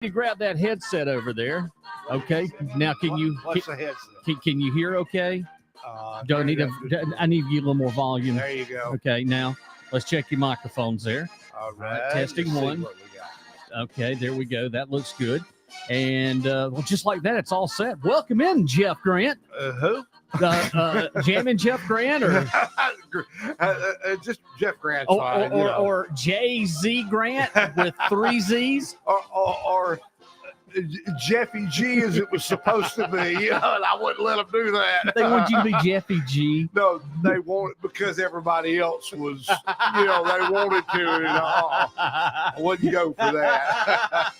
You grab that headset over there. Okay. Now, What's the headset? can you hear? Okay. Don't need I need to get a little more volume. There you go. Okay. Now let's check your microphones there. All right. Testing one. Okay. There we go. That looks good. And well, just like that, it's all set. Welcome in, Jeff Grant. Who? Jamming Jeff Grant, or just Jeff Grant, or Jazzy Grant with 3 Z's, or Jeffy G as it was supposed to be, and I wouldn't let them do that. They want you to be Jeffy G. No, they want it because everybody else was, they wanted to, and I wouldn't go for that.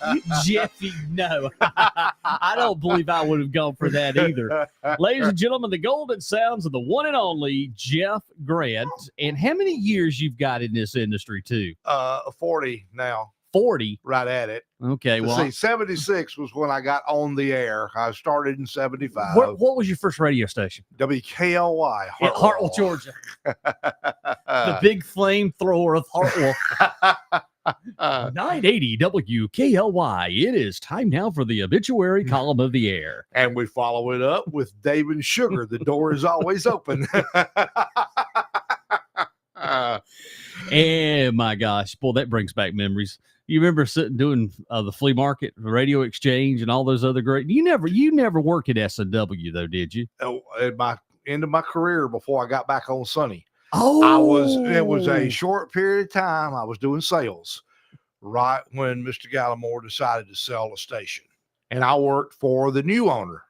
Jeffy, no. I don't believe I would have gone for that either. Ladies and gentlemen, the golden sounds of the one and only Jeff Grant. And how many years you've got in this industry, too? 40 now. 40? Right at it. Okay, well. See, 76 was when I got on the air. I started in 75. What was your first radio station? WKLY. Hartwell, Georgia. The big flamethrower of Hartwell. 980 WKLY. It is time now for the obituary column of the air. And we follow it up with Dave and Sugar. The door is always open. And my gosh, boy, that brings back memories. You remember sitting doing the flea market, the radio exchange, and all those other great. You never worked at S&W though, did you? Oh, at my end of my career before I got back on Sunny. Oh, it was a short period of time. I was doing sales right when Mr. Gallimore decided to sell the station, and I worked for the new owner,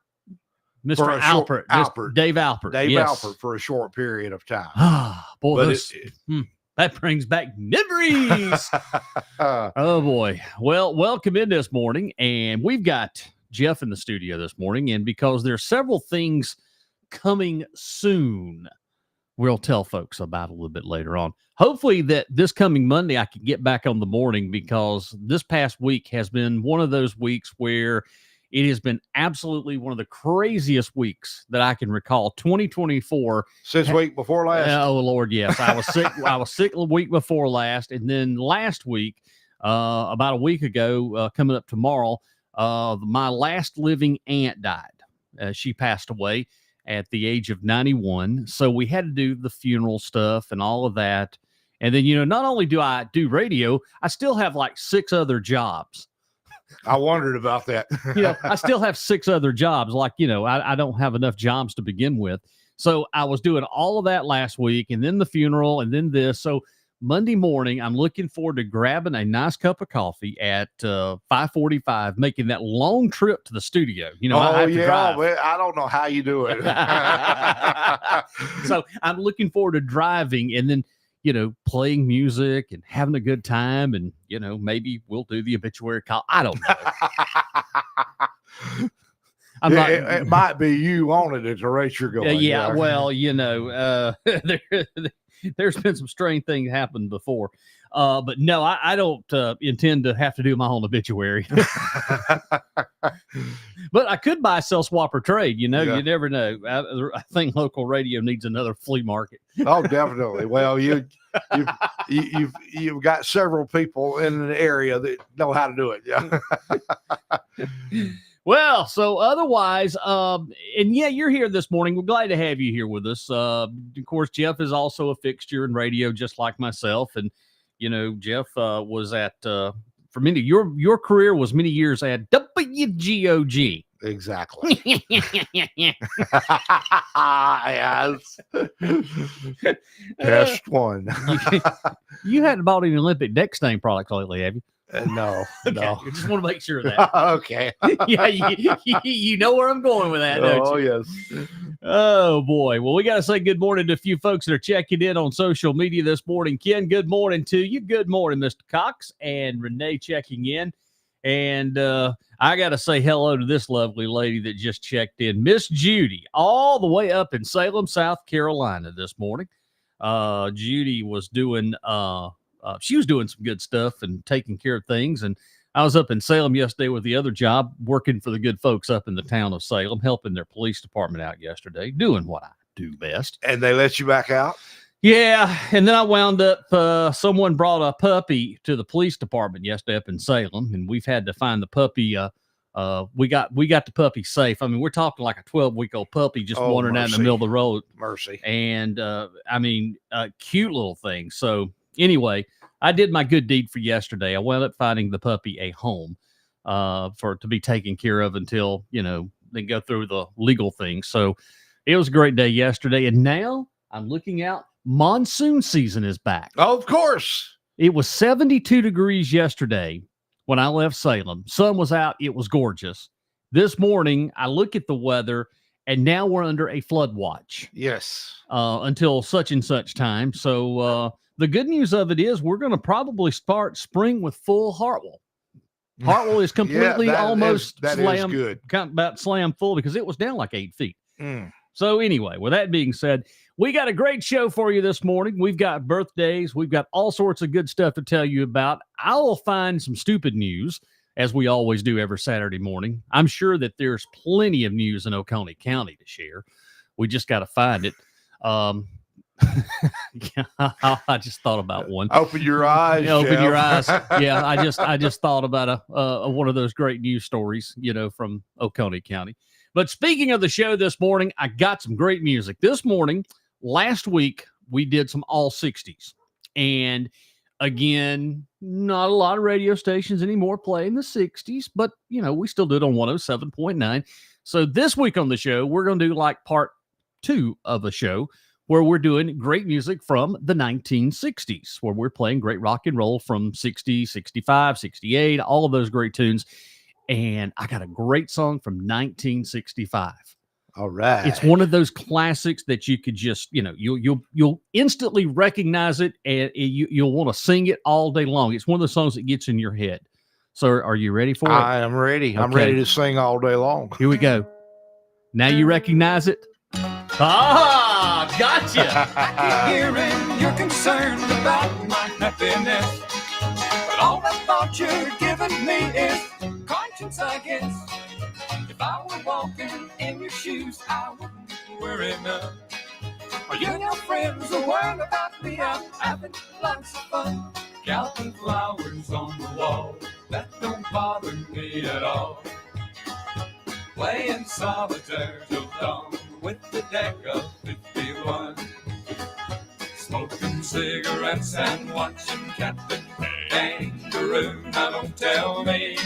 Mr. Alpert, Dave Alpert. Dave yes. Alpert for a short period of time. Ah, boy, that brings back memories. Oh boy. Well, welcome in this morning, and we've got Jeff in the studio this morning, and because there's several things coming soon, we'll tell folks about a little bit later on. Hopefully that this coming Monday I can get back on the morning, because this past week has been one of those weeks where it has been absolutely one of the craziest weeks that I can recall. 2024. Since week before last? Oh, Lord, yes. I was sick. I was sick the week before last. And then last week, about a week ago, coming up tomorrow, my last living aunt died. She passed away at the age of 91. So we had to do the funeral stuff and all of that. And then, not only do I do radio, I still have like 6 other jobs. I wondered about that. I still have 6 other jobs. Like, I don't have enough jobs to begin with. So I was doing all of that last week, and then the funeral, and then this. So Monday morning, I'm looking forward to grabbing a nice cup of coffee at 5:45, making that long trip to the studio. I have to drive. Well, I don't know how you do it. So I'm looking forward to driving, and then playing music and having a good time, and maybe we'll do the obituary call. I don't know. It might be you wanted it to race your going. Yeah. Well, there's been some strange things happen before. But no, I don't intend to have to do my own obituary. But I could buy, sell, swap, or trade. You never know. I think local radio needs another flea market. Oh, definitely. Well, you've got several people in the area that know how to do it. Yeah. Well, so otherwise, and yeah, you're here this morning. We're glad to have you here with us. Of course, Jeff is also a fixture in radio, just like myself. And Jeff was at for many. Your career was many years at WGOG. Exactly. Yes. Best one. You hadn't bought any Olympic deck stain products lately, have you? No, okay. no. I just want to make sure of that. Okay. Yeah, you know where I'm going with that, don't you? Oh, yes. Oh, boy. Well, we got to say good morning to a few folks that are checking in on social media this morning. Ken, good morning to you. Good morning, Mr. Cox, and Renee checking in. And I got to say hello to this lovely lady that just checked in, Miss Judy, all the way up in Salem, South Carolina this morning. Judy was doing she was doing some good stuff and taking care of things. And I was up in Salem yesterday with the other job, working for the good folks up in the town of Salem, helping their police department out yesterday, doing what I do best. And they let you back out? Yeah, and then I wound up, someone brought a puppy to the police department yesterday up in Salem, and we've had to find the puppy. We got the puppy safe. I mean, we're talking like a 12-week-old puppy just wandering out in the middle of the road. Mercy. And cute little thing. So anyway, I did my good deed for yesterday. I wound up finding the puppy a home for it to be taken care of until, they go through the legal thing. So it was a great day yesterday. And now I'm looking out. Monsoon season is back. Oh, of course. It was 72 degrees yesterday when I left Salem. Sun was out. It was gorgeous. This morning, I look at the weather, and now we're under a flood watch. Yes. Until such and such time. So the good news of it is we're going to probably start spring with full Hartwell. Hartwell is completely about slam full because it was down like 8 feet. So anyway, with that being said, we got a great show for you this morning. We've got birthdays. We've got all sorts of good stuff to tell you about. I will find some stupid news, as we always do every Saturday morning. I'm sure that there's plenty of news in Oconee County to share. We just got to find it. I just thought about one. Open your eyes. Open your eyes. Yeah, I just thought about a one of those great news stories, from Oconee County. But speaking of the show this morning, I got some great music. This morning, last week, we did some all 60s. And again, not a lot of radio stations anymore playing the 60s, but, we still do it on 107.9. So this week on the show, we're going to do like part 2 of a show where we're doing great music from the 1960s, where we're playing great rock and roll from 60, 65, 68, all of those great tunes. And I got a great song from 1965. All right. It's one of those classics that you could just, you'll instantly recognize it, and you'll want to sing it all day long. It's one of those songs that gets in your head. So are you ready for it? I am ready. Okay. I'm ready to sing all day long. Here we go. Now you recognize it? Ah, gotcha. I keep hearing you're concerned about my happiness, but all the thought you're giving me is conscience, I guess. If I were walking in your shoes, I wouldn't worry none. Are you and your friends are worried about me? I'm having lots of fun. Counting flowers on the wall, that don't bother me at all. Playing solitaire till dawn with the deck of 51. Smoking cigarettes and watching Captain Kangaroo. Now don't tell me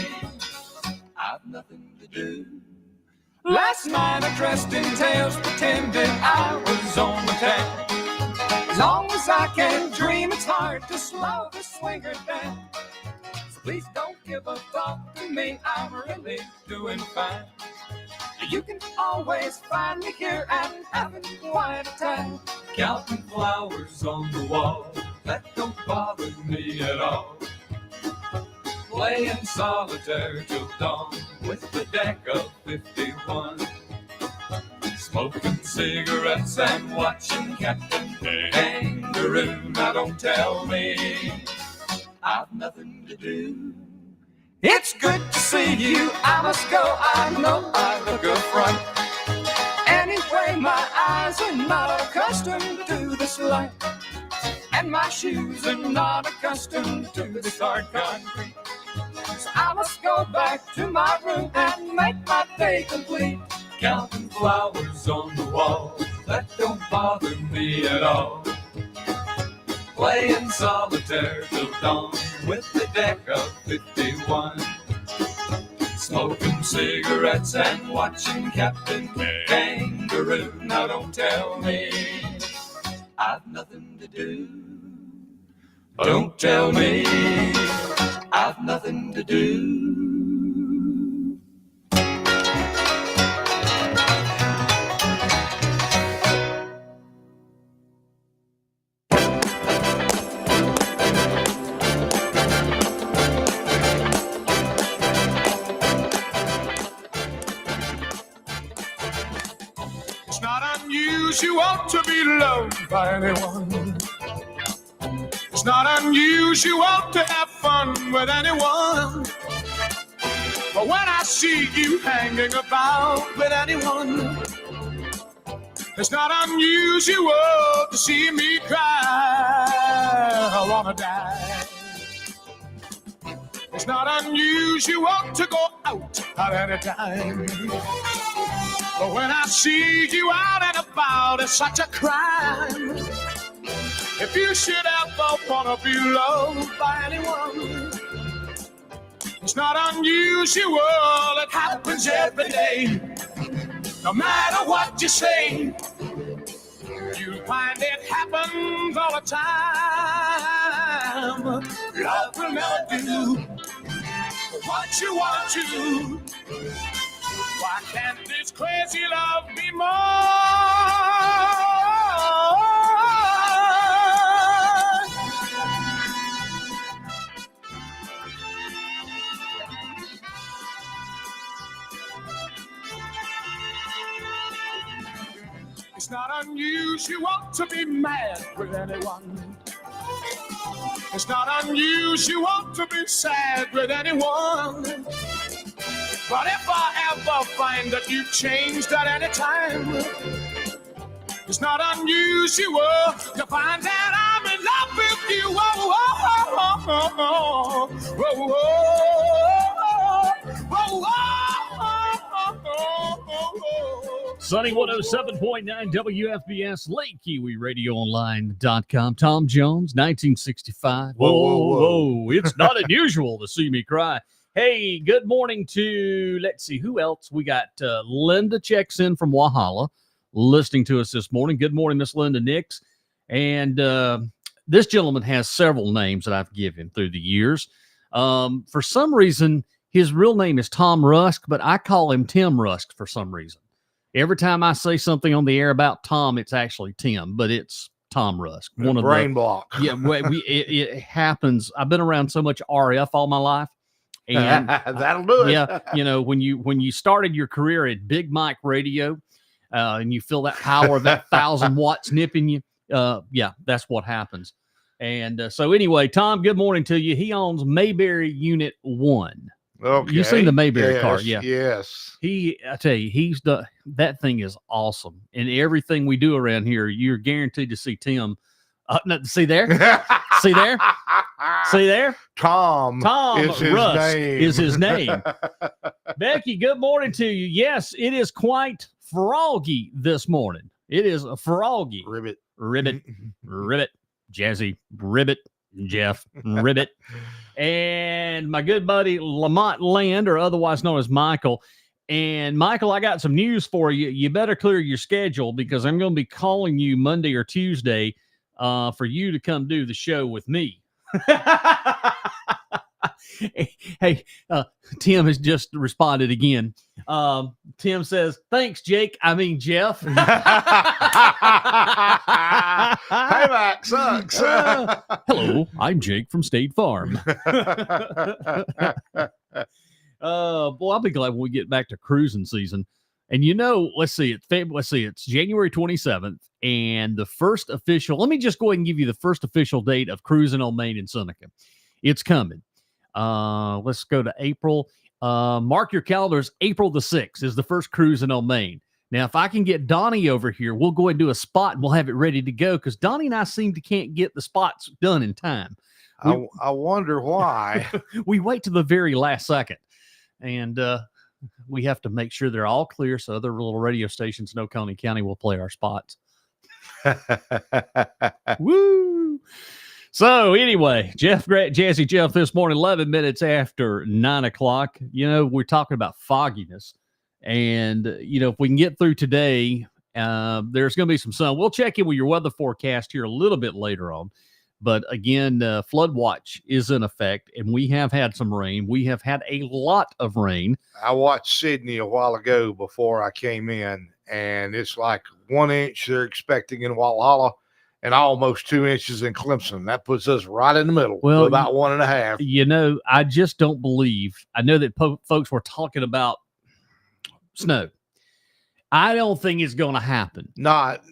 I've nothing to do. Last night I dressed in tails, pretended I was on the town. As long as I can dream, it's hard to slow the swinger down. So please don't give a thought to me, I'm really doing fine. You can always find me here and having quite a time. Counting flowers on the wall, that don't bother me at all. Playing solitaire till dawn with the deck of 51. Smoking cigarettes and watching Captain Kangaroo. Now don't tell me I've nothing to do. It's good to see you, I must go, I know I look a fright. Anyway, my eyes are not accustomed to this light, and my shoes are not accustomed to this hard concrete. So I must go back to my room and make my day complete. Counting flowers on the wall, that don't bother me at all. Playing solitaire till dawn with the deck of 51. Smoking cigarettes and watching Captain Kangaroo. Now don't tell me I've nothing to do. Don't tell me I've nothing to do. It's not unusual to be loved by anyone. It's not unusual to have fun with anyone. But when I see you hanging about with anyone, It's not unusual to see me cry. I wanna die. It's not unusual to go out at any time. But when I see you out and about, it's such a crime. If you should ever wanna be loved by anyone, it's not unusual, it happens every day. No matter what you say, you'll find it happens all the time. Love will never do what you want to. Why can't this crazy love be more? It's not unusual to be mad with anyone. It's not unusual to be sad with anyone. But if I ever find that you've changed at any time, it's not unusual to find that I'm in love with you. Whoa, whoa, whoa, whoa, whoa, whoa, Sunny 107.9 WFBS, Lake Keowee Radio Online.com. Tom Jones, 1965. Whoa. It's not unusual to see me cry. Hey, good morning to, let's see, who else? We got Linda checks in from Walhalla, listening to us this morning. Good morning, Miss Linda Nix. And this gentleman has several names that I've given through the years. For some reason, his real name is Tom Rusk, but I call him Tim Rusk for some reason. Every time I say something on the air about Tom, it's actually Tim, but it's Tom Rusk. One of brain block. Yeah, it happens. I've been around so much RF all my life. And that'll do it. Yeah, when you started your career at Big Mike Radio, and you feel that power of that 1,000 watts nipping you, yeah, that's what happens. And so anyway, Tom, good morning to you. He owns Mayberry Unit 1. Okay. You've seen the Mayberry car, yeah. Yes. I tell you, that thing is awesome. And everything we do around here, you're guaranteed to see Tim. See there? See there? See there? Tom is his name. Becky, good morning to you. Yes, it is quite froggy this morning. It is a froggy. Ribbit. Jazzy, Ribbit, Jeff, Ribbit. And my good buddy Lamont Land, or otherwise known as Michael. And Michael, I got some news for you. You better clear your schedule because I'm going to be calling you Monday or Tuesday for you to come do the show with me. Hey, Tim has just responded again. Tim says, thanks, Jake. I mean, Jeff. Payback sucks. Hello, I'm Jake from State Farm. Boy, I'll be glad when we get back to cruising season. And let's see, it's January 27th, and the first official, let me just go ahead and give you the first official date of cruising on Main in Seneca. It's coming. Let's go to April. Mark your calendars. April the 6th is the first cruising on Main. Now, if I can get Donnie over here, we'll go ahead and do a spot and we'll have it ready to go because Donnie and I can't get the spots done in time. I wonder why. We wait to the very last second. And we have to make sure they're all clear so other little radio stations in Oconee County will play our spots. Woo! So anyway, Jazzy Jeff this morning, 11 minutes after 9 o'clock. We're talking about fogginess. And, if we can get through today, there's going to be some sun. We'll check in with your weather forecast here a little bit later on. But again, flood watch is in effect, and we have had some rain. We have had a lot of rain. I watched Sydney a while ago before I came in, and it's like 1 inch they're expecting in Walhalla and almost 2 inches in Clemson. That puts us right in the middle, well, about 1.5. I just don't believe. I know that folks were talking about snow. I don't think it's going to happen. Not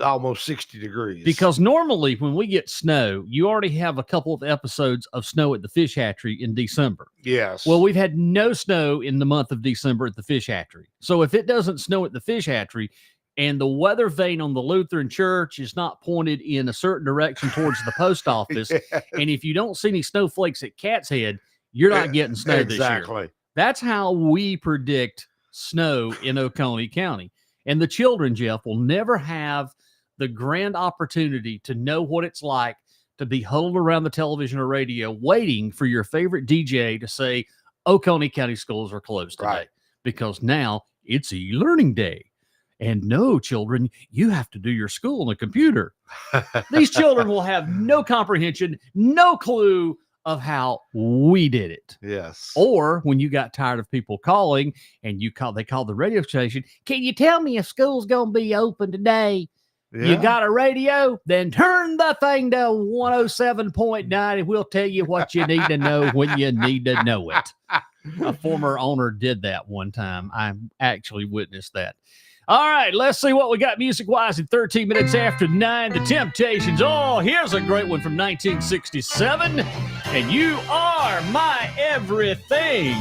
almost 60 degrees. Because normally when we get snow, you already have a couple of episodes of snow at the fish hatchery in December. Yes. Well, we've had no snow in the month of December at the fish hatchery. So if it doesn't snow at the fish hatchery, and the weather vane on the Lutheran church is not pointed in a certain direction towards the post office, Yeah. and if you don't see any snowflakes at Cat's Head, you're not getting snow this year. Exactly. That's how we predict snow in Oconee County. And the children, Jeff, will never have the grand opportunity to know what it's like to be huddled around the television or radio waiting for your favorite DJ to say, Oconee County schools are closed today. Right. Because now it's e-learning day. And no, children, you have to do your school on the computer. These children will have no comprehension, no clue of how we did it. Yes. Or when you got tired of people calling and they called the radio station, can you tell me if school's going to be open today? You got a radio? Then turn the thing to 107.9 and we'll tell you what you need to know when you need to know it. A former owner did that one time. I actually witnessed that. All right, let's see what we got music-wise in 13 minutes after 9. The Temptations. Oh, here's a great one from 1967. And You Are My Everything.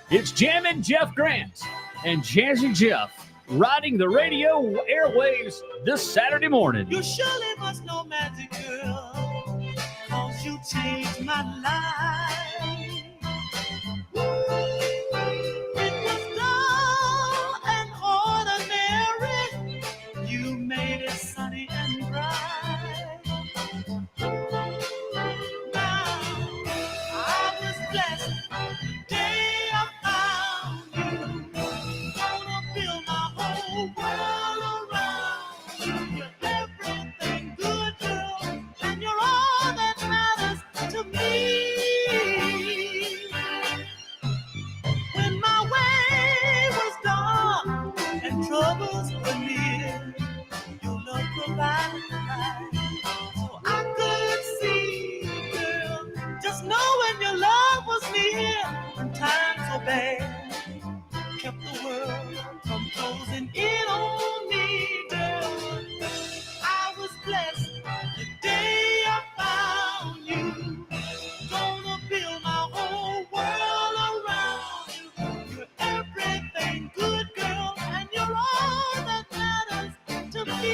It's Jammin' Jeff Grant and Jazzy Jeff riding the radio airwaves this Saturday morning. You surely must know Magic Girl, 'cause you changed my life. It was dull and ordinary. You made it sunny and bright. Now, I was blessed the day I found you. Gonna build my whole world around you. You're everything good, girl, and you're all that matters to me. When my way was dark and troubles were near, your love provided light, so I could see, girl. Just knowing your love was near when times were bad, kept the world from closing in on me, girl. I was blessed the day I found you. Gonna build my whole world around you. You're everything good, girl, and you're all that matters to me.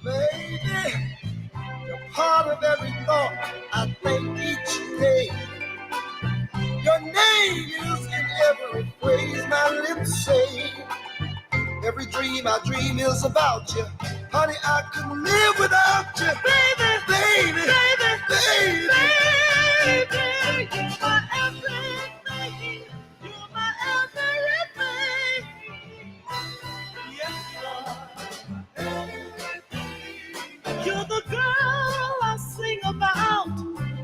Baby, you're part of every thought I think each day. Your name is in every phrase my lips say. Every dream I dream is about you. Honey, I couldn't live without you. Baby, Baby, baby, baby. baby, you're my everything. You're my everything. Yes, Lord. You're the girl I sing about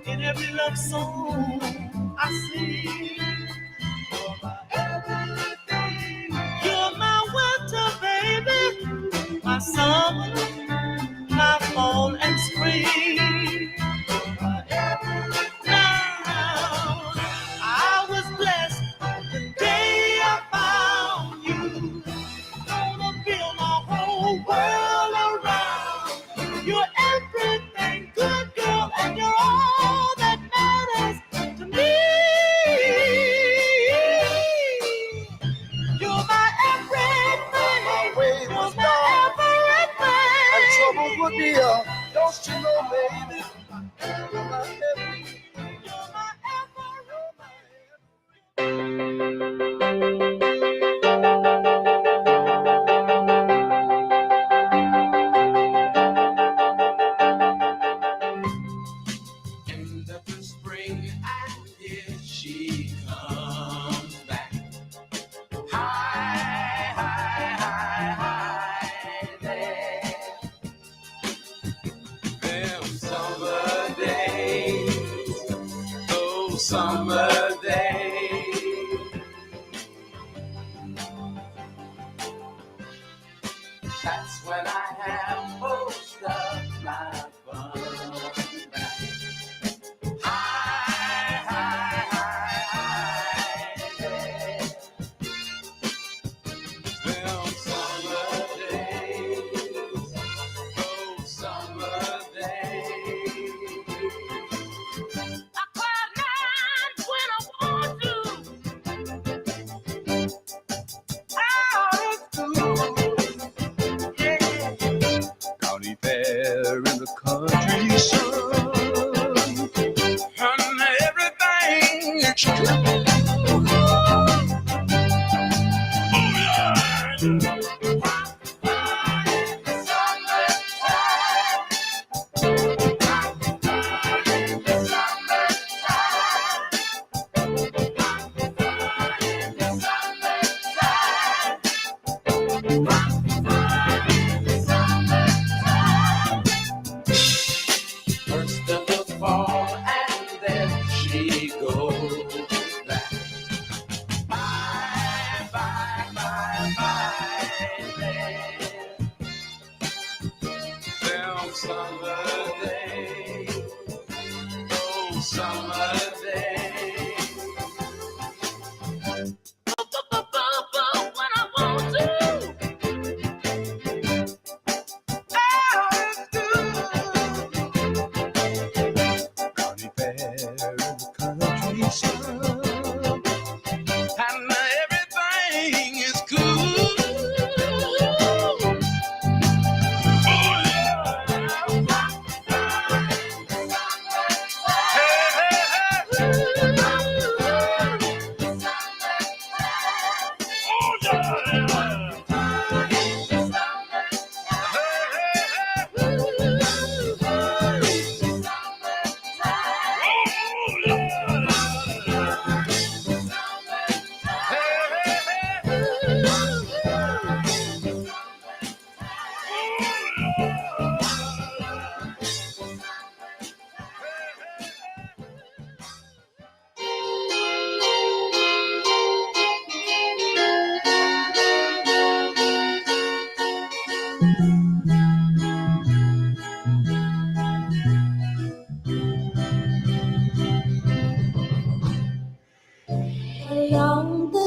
in every love song I sing. You're my everything. You're my winter, baby, my summer, my fall and spring. You're my everything. Now, I was blessed the day I found you. Gonna build my whole world around. You're everything good, girl, and you're all that matters to me. You're my everything. My way You're was my dark everything. and troubles would be up. Don't you know, baby? You're my everything. You're my End of the spring, and here she comes back. High, high, high, high there. Them summer days, those summer days. That's when I have most of my fun. High, high, high, high there. Them summer days, those summer days. I cry nights when I want to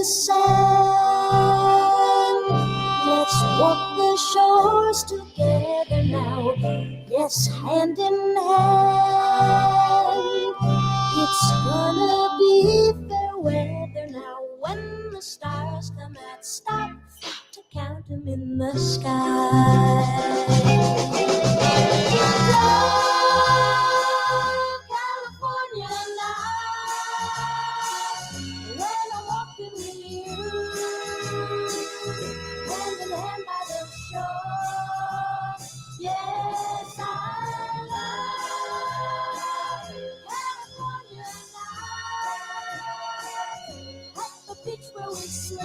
sand. Let's walk the shores together now. Yes, hand in hand. It's gonna be fair weather now. When the stars come out, stop to count them in the sky. Love California night, when I'm walking with you, hand in hand by the shore. Yes, I love California night, at the beach where we swim,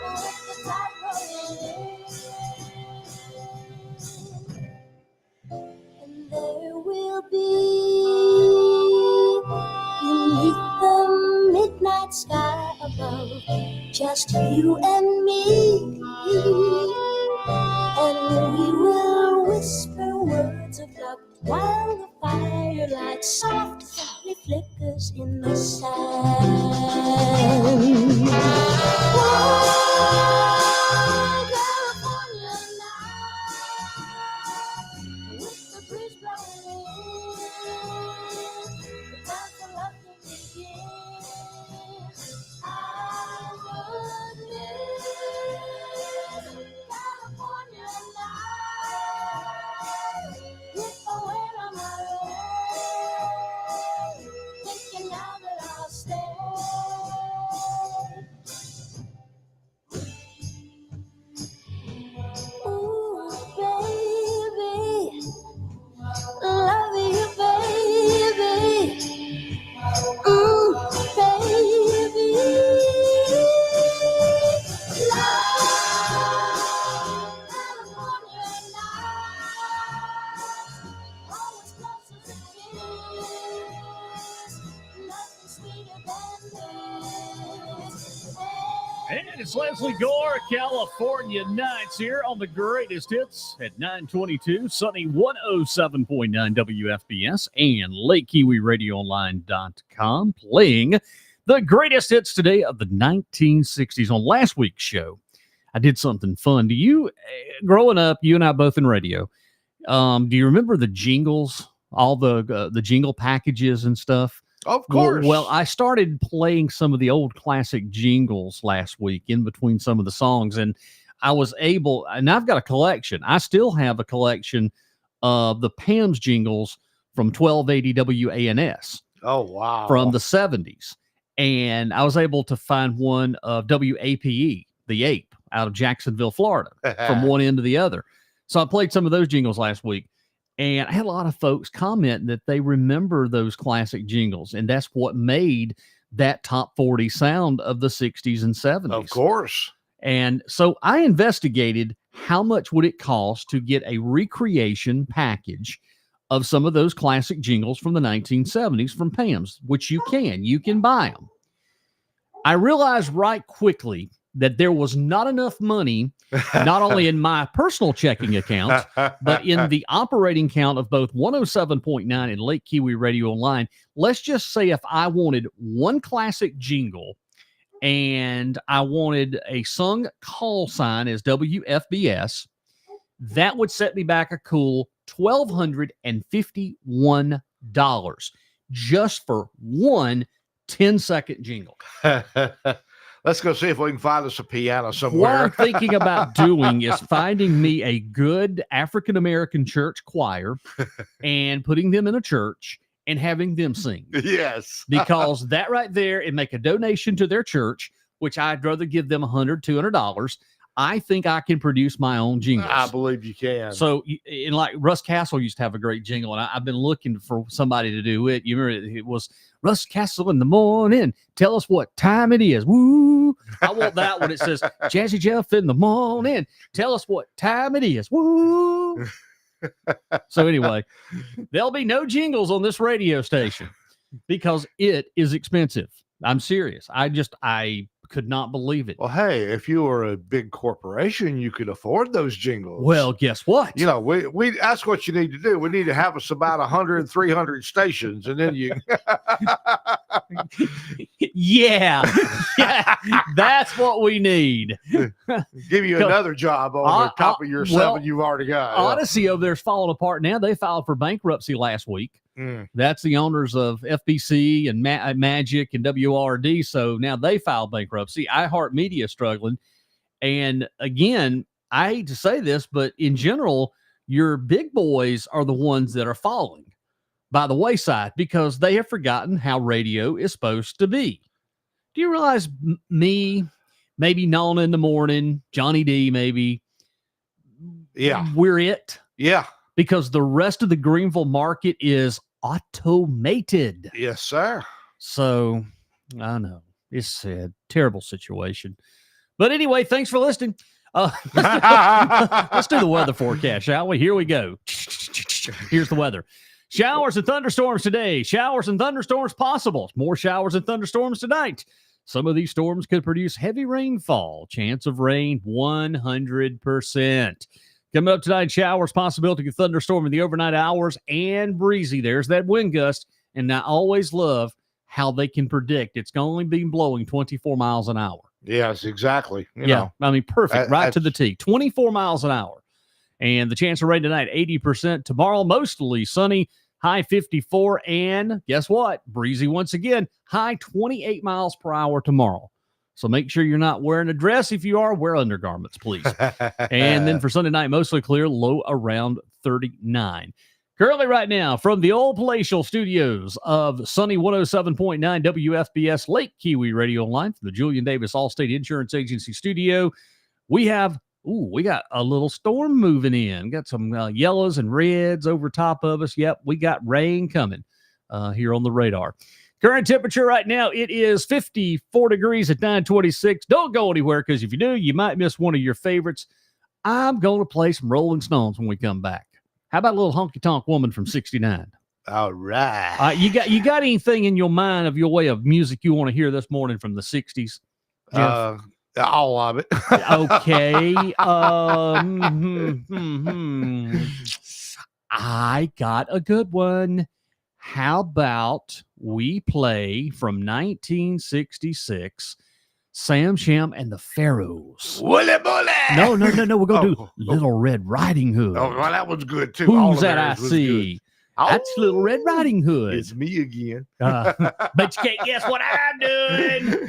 with the tide rolling in. And there will be, beneath the midnight sky above, just you and me. And we will whisper words of love while the firelight softly flickers in the sand. Whoa, California night, with the breeze blowing in, the time for love to begin. I would live California night, if I went on my own, thinking now that I'll stay. Ooh, baby, love you, baby. Ooh, baby, love California night, always close as a kiss, nothing sweeter than this. And it's Leslie Gore, California Nights here on the greatest hits at 922, sunny 107.9 WFBS and Lake Keowee Radio Online.com, playing the greatest hits today of the 1960s. On last week's show, I did something fun. Do you, growing up, you and I both in radio, do you remember the jingles, all the jingle packages and stuff? Of course. Well, I started playing some of the old classic jingles last week in between some of the songs, and I was able, and I've got a collection. I still have a collection of the Pam's jingles from 1280 WANS Oh, wow. from the 70s. And I was able to find one of WAPE, the Ape, out of Jacksonville, Florida, from one end to the other. So I played some of those jingles last week. And I had a lot of folks comment that they remember those classic jingles. And that's what made that top 40 sound of the 60s and 70s. Of course. And so I investigated how much would it cost to get a recreation package of some of those classic jingles from the 1970s from Pam's, which you can buy them. I realized right quickly that there was not enough money, not only in my personal checking account, but in the operating account of both 107.9 and Lake Keowee Radio Online. Let's just say if I wanted one classic jingle and I wanted a sung call sign as WFBS, that would set me back a cool $1,251 just for one 10-second jingle. Let's go see if we can find us a piano What somewhere. I'm thinking about doing is finding me a good African-American church choir and putting them in a church and having them sing. Yes. Because that right there, and make a donation to their church, which I'd rather give them $100, $200. I think I can produce my own jingles. I believe you can. So, and like Russ Castle used to have a great jingle, and I've been looking for somebody to do it. You remember it was Russ Castle in the morning. Tell us what time it is. Woo! I want that one. It says Jazzy Jeff in the morning. Tell us what time it is. Woo! So anyway, there'll be no jingles on this radio station because it is expensive. I'm serious. I could not believe it. Well, hey, if you were a big corporation, you could afford those jingles. Well, guess what? You know, we that's what you need to do. We need to have us about 100, 300 stations, and then you. Yeah, that's what we need. Give you another job on the top of your 7 you've already got. Odyssey over there's falling apart now. They filed for bankruptcy last week. That's the owners of FBC and Magic and WRD. So now they filed bankruptcy. iHeartMedia struggling. And again, I hate to say this, but in general, your big boys are the ones that are falling by the wayside because they have forgotten how radio is supposed to be. Do you realize me, maybe Nona in the morning, Johnny D, maybe? Yeah. We're it. Yeah. Because the rest of the Greenville market is automated. Yes, sir. So, I know. It's a terrible situation. But anyway, thanks for listening. Let's do the weather forecast, shall we? Here we go. Here's the weather. Showers and thunderstorms today. Showers and thunderstorms possible. More showers and thunderstorms tonight. Some of these storms could produce heavy rainfall. Chance of rain, 100%. Coming up tonight, showers, possibility of thunderstorm in the overnight hours, and breezy. There's that wind gust. And I always love how they can predict it's only been blowing 24 miles an hour. Yes, exactly. You know. I mean, perfect. Right to the T. 24 miles an hour. And the chance of rain tonight, 80%. Tomorrow, mostly sunny, high 54. And guess what? Breezy once again, high 28 miles per hour tomorrow. So make sure you're not wearing a dress. If you are, wear undergarments, please. And then for Sunday night, mostly clear, low around 39. Currently right now from the old palatial studios of Sunny 107.9 WFBS Lake Keowee Radio Online from the Julian Davis Allstate Insurance Agency studio, we got a little storm moving in. Got some yellows and reds over top of us. Yep, we got rain coming here on the radar. Current temperature right now, it is 54 degrees at 9:26. Don't go anywhere because if you do, you might miss one of your favorites. I'm going to play some Rolling Stones when we come back. How about a little honky tonk woman from 69? All right. You got anything in your mind of your way of music you want to hear this morning from the 60s? Jeff? All of it. Okay. I got a good one. How about we play from 1966, Sam Sham and the Pharaohs? Wooly bully. No. We're going to do Little Red Riding Hood. Oh, well, that was good, too. Who's that I see? That's Little Red Riding Hood. It's me again. But you can't guess what I'm doing.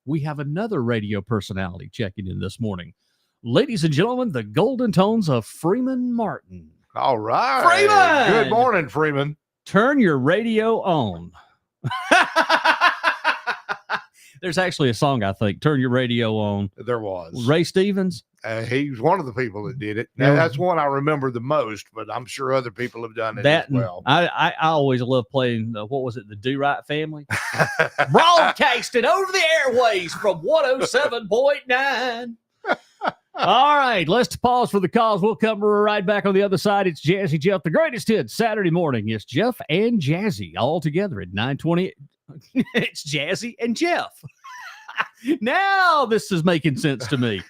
We have another radio personality checking in this morning. Ladies and gentlemen, the golden tones of Freeman Martin. All right. Freeman! Good morning, Freeman. Turn your radio on. There's actually a song, I think, Turn Your Radio On. There was. Ray Stevens. He was one of the people that did it. Now, that's one I remember the most, but I'm sure other people have done it as well. I always love playing, what was it, the Do Right Family? Broadcasting over the airways from 107.9. All right, let's pause for the calls. We'll come right back on the other side. It's Jazzy Jeff, the greatest hit Saturday morning. It's Jeff and Jazzy all together at 9:20. It's Jazzy and Jeff. Now this is making sense to me.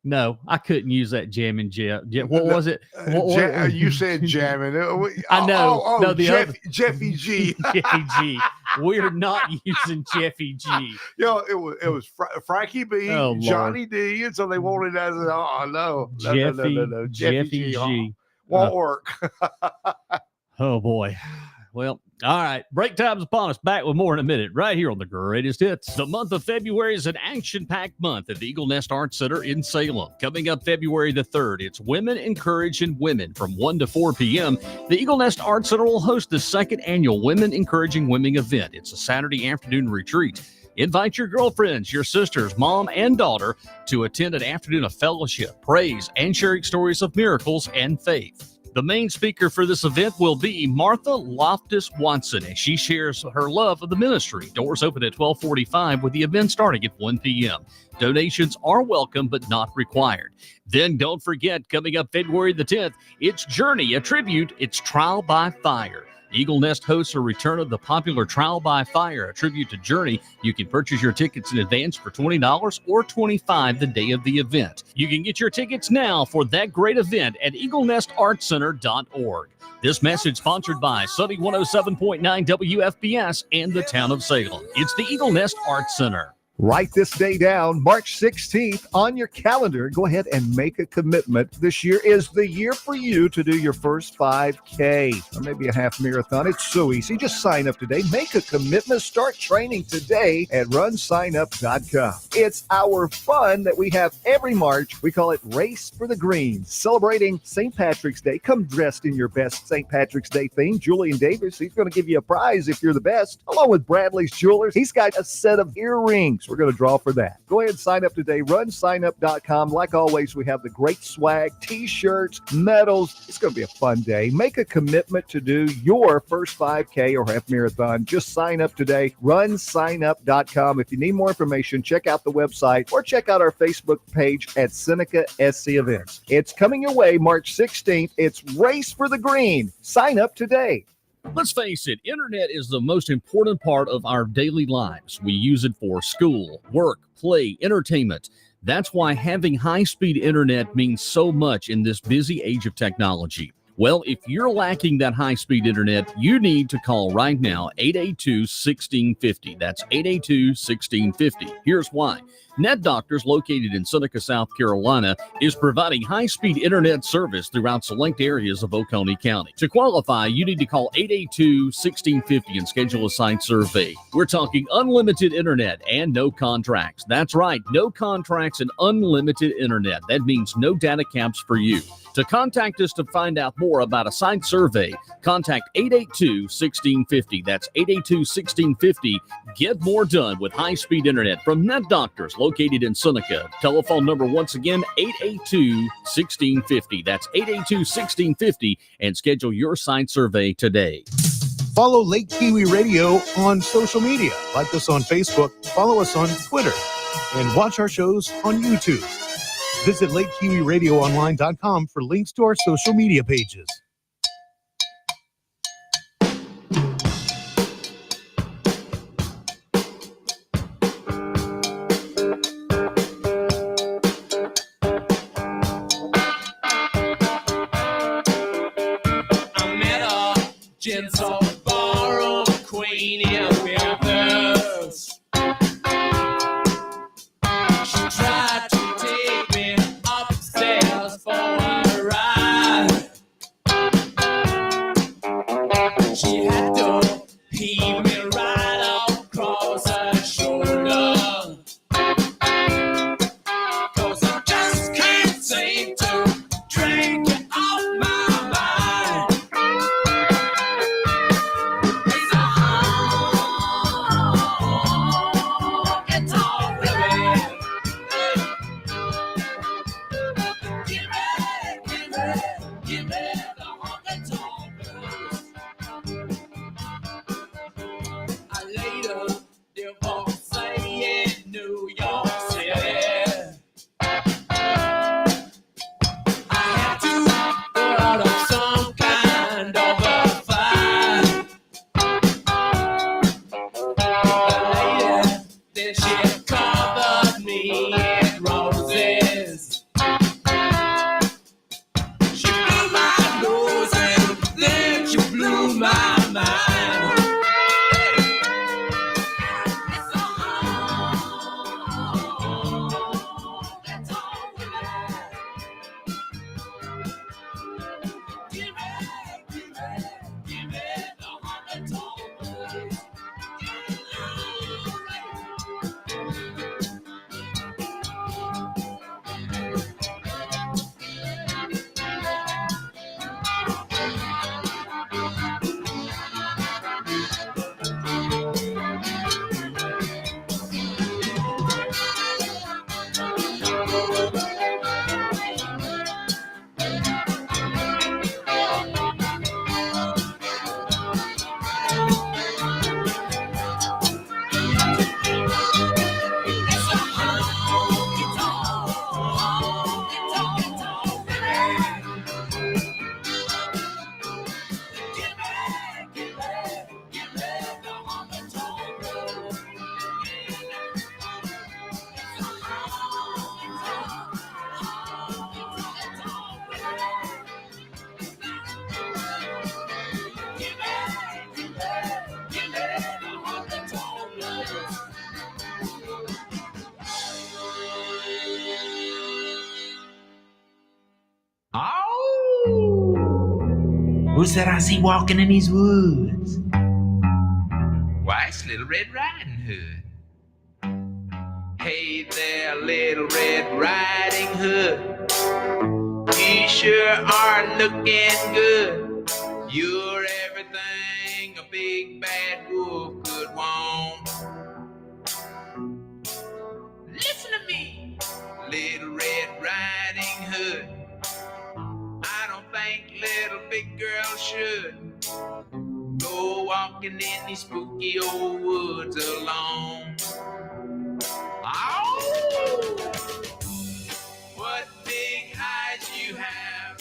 No, I couldn't use that jamming Jeff. What was it? You said jamming. I know. No, Jeffy G. Jeffy G. We're not using Jeffy G. It was Frankie B, Johnny D, and so they wanted as no. Jeffy G. Won't work. Oh boy. Well, all right. Break time's upon us. Back with more in a minute, right here on the Greatest Hits. The month of February is an action-packed month at the Eagle Nest Arts Center in Salem. Coming up February the 3rd, it's Women Encouraging Women from 1 to 4 p.m. The Eagle Nest Arts Center will host the second annual Women Encouraging Women event. It's a Saturday afternoon retreat. Invite your girlfriends, your sisters, mom, and daughter to attend an afternoon of fellowship, praise, and sharing stories of miracles and faith. The main speaker for this event will be Martha Loftus-Watson as she shares her love of the ministry. Doors open at 12:45 with the event starting at 1 p.m. Donations are welcome but not required. Then don't forget, coming up February the 10th, it's Journey, a tribute. It's Trial by Fire. Eagle Nest hosts a return of the popular Trial by Fire, a tribute to Journey. You can purchase your tickets in advance for $20 or $25 the day of the event. You can get your tickets now for that great event at eaglenestartcenter.org. This message sponsored by Sunny 107.9 WFBS and the town of Salem. It's the Eagle Nest Arts Center. Write this day down, March 16th on your calendar. Go ahead and make a commitment. This year is the year for you to do your first 5K or maybe a half marathon. It's so easy. Just sign up today. Make a commitment. Start training today at runsignup.com. It's our fun that we have every March. We call it Race for the Green, celebrating St. Patrick's Day. Come dressed in your best St. Patrick's Day theme. Julian Davis, he's going to give you a prize if you're the best, along with Bradley's Jewelers. He's got a set of earrings. We're going to draw for that. Go ahead and sign up today. Runsignup.com. Like always, we have the great swag, t-shirts, medals. It's going to be a fun day. Make a commitment to do your first 5K or half marathon. Just sign up today. Runsignup.com. If you need more information, check out the website or check out our Facebook page at Seneca SC Events. It's coming your way March 16th. It's Race for the Green. Sign up today. Let's face it, internet is the most important part of our daily lives. We use it for school, work, play, entertainment. That's why having high-speed internet means so much in this busy age of technology. Well, if you're lacking that high-speed internet, you need to call right now, 882-1650. That's 882-1650. Here's why. Net Doctors, located in Seneca, South Carolina, is providing high-speed internet service throughout select areas of Oconee County. To qualify, you need to call 882-1650 and schedule a site survey. We're talking unlimited internet and no contracts. That's right, no contracts and unlimited internet. That means no data caps for you. To contact us to find out more about a site survey, contact 882-1650. That's 882-1650. Get more done with high-speed internet from Net Doctors, located in Seneca. Telephone number once again, 882-1650. That's 882-1650, and schedule your site survey today. Follow Lake Keowee Radio on social media. Like us on Facebook, follow us on Twitter, and watch our shows on YouTube. Visit LakeKeeweeRadioOnline.com for links to our social media pages. I met a gentle ballroom queen in Memphis. She tried to take me upstairs for a ride. She had to heave me right across her shoulder. 'Cause I just can't seem to drink it off my mind. It's a honky-tonk living. Give me the honky-tonk blues. I later divorced in New York City. I had to put out of some kind of a fight. The lady, then she covered me in roses. She blew my nose and then she blew my mind. It's a honky-tonk living. Give me the honky-tonk blues. Who's that I see walking in these woods? Why, it's Little Red Riding Hood. Hey there, Little Red Riding Hood. You sure are looking good. You're everything a big bad wolf could want. Listen to me, Little Red Riding Hood. I don't think little big girls should go walking in these spooky old woods alone. Oh, what big eyes you have,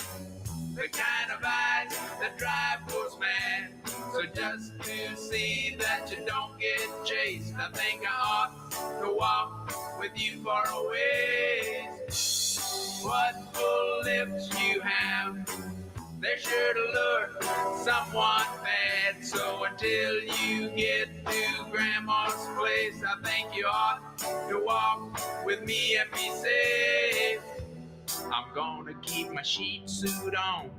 the kind of eyes that drive folks mad. So just to see that you don't get chased, I think I ought to walk with you for a ways. What full lips you have, they're sure to lure someone bad. So until you get to Grandma's place, I think you ought to walk with me and be safe. I'm gonna keep my sheep suit on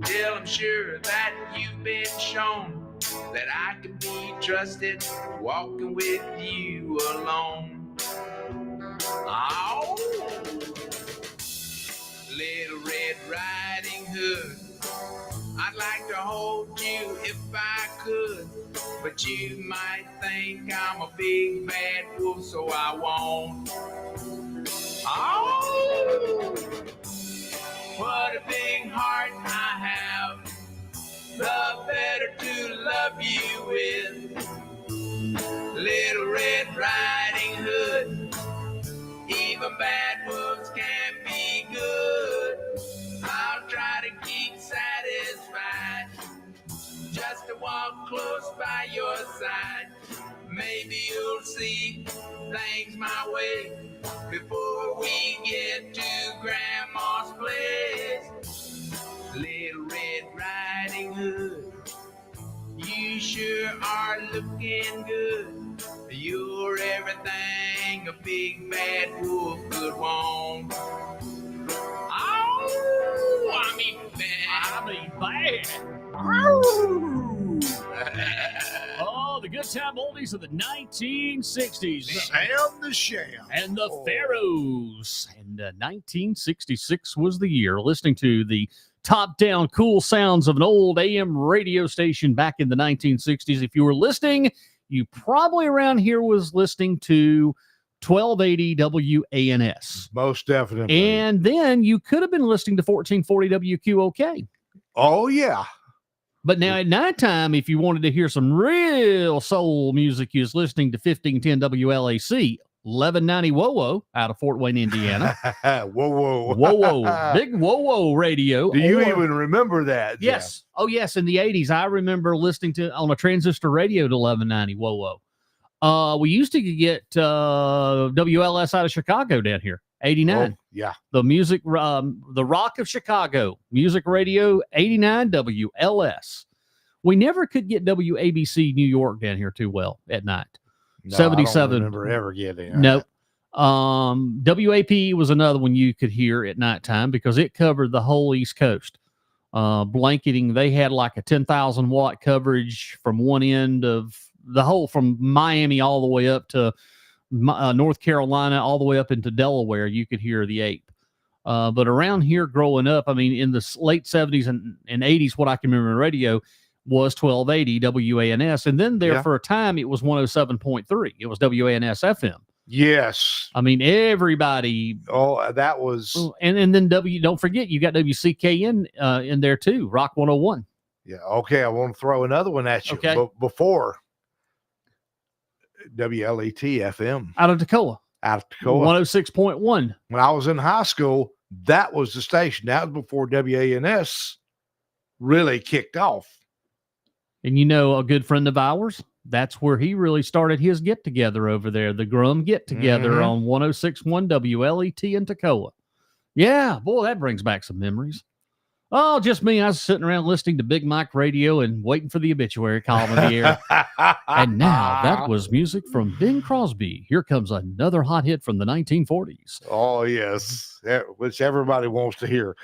till I'm sure that you've been shown that I can be trusted walking with you alone. Oh, Little Red Riding Hood, I'd like to hold you if I could, but you might think I'm a big bad wolf, so I won't. Oh, what a big heart I have, the better to love you with. Little Red Riding Hood, even bad wolves can be good. I'll try to keep satisfied just to walk close by your side. Maybe you'll see things my way before we get to Grandma's place. Little Red Riding Hood, you sure are looking good. You're everything a big bad wolf could want. Oh, I mean bad. Oh, the good time oldies of the 1960s. Sam the Sham. And the Pharaohs. And 1966 was the year. Listening to the top-down cool sounds of an old AM radio station back in the 1960s. If you were listening, you probably around here was listening to 1280 WANS. Most definitely. And then you could have been listening to 1440 WQOK. Oh, yeah. But now at nighttime, if you wanted to hear some real soul music, you was listening to 1510 WLAC, 1190 WOWO out of Fort Wayne, Indiana. Whoa. WOWO, big WOWO radio. Do you even remember that? Yes. Jeff? Oh, yes. In the 80s, I remember listening to on a transistor radio to 1190 WOWO. We used to get WLS out of Chicago down here, 89. Oh, yeah. The music, the Rock of Chicago, music radio, 89 WLS. We never could get WABC New York down here too well at night. No, 77. I don't remember ever getting Nope. WAP was another one you could hear at nighttime because it covered the whole East Coast. Blanketing, they had like a 10,000 watt coverage from one end of the whole, from Miami all the way up to North Carolina, all the way up into Delaware. You could hear the ape. But around here growing up, I mean, in the late 70s and 80s, what I can remember in radio was 1280 WANS. And then there for a time, it was 107.3. It was WANS FM. Yes. I mean, everybody. Oh, that was. And then don't forget, you got WCKN in there too, Rock 101. Yeah. Okay. I want to throw another one at you. Okay. Before WLET FM. Out of Toccoa. 106.1. When I was in high school, that was the station. That was before WANS really kicked off. And you know, a good friend of ours, that's where he really started his get together over there, the Grum get together on 106.1 WLET in Toccoa. Yeah, boy, that brings back some memories. Oh, just me. I was sitting around listening to Big Mike Radio and waiting for the obituary column of the air. And now that was music from Bing Crosby. Here comes another hot hit from the 1940s. Oh yes, which everybody wants to hear.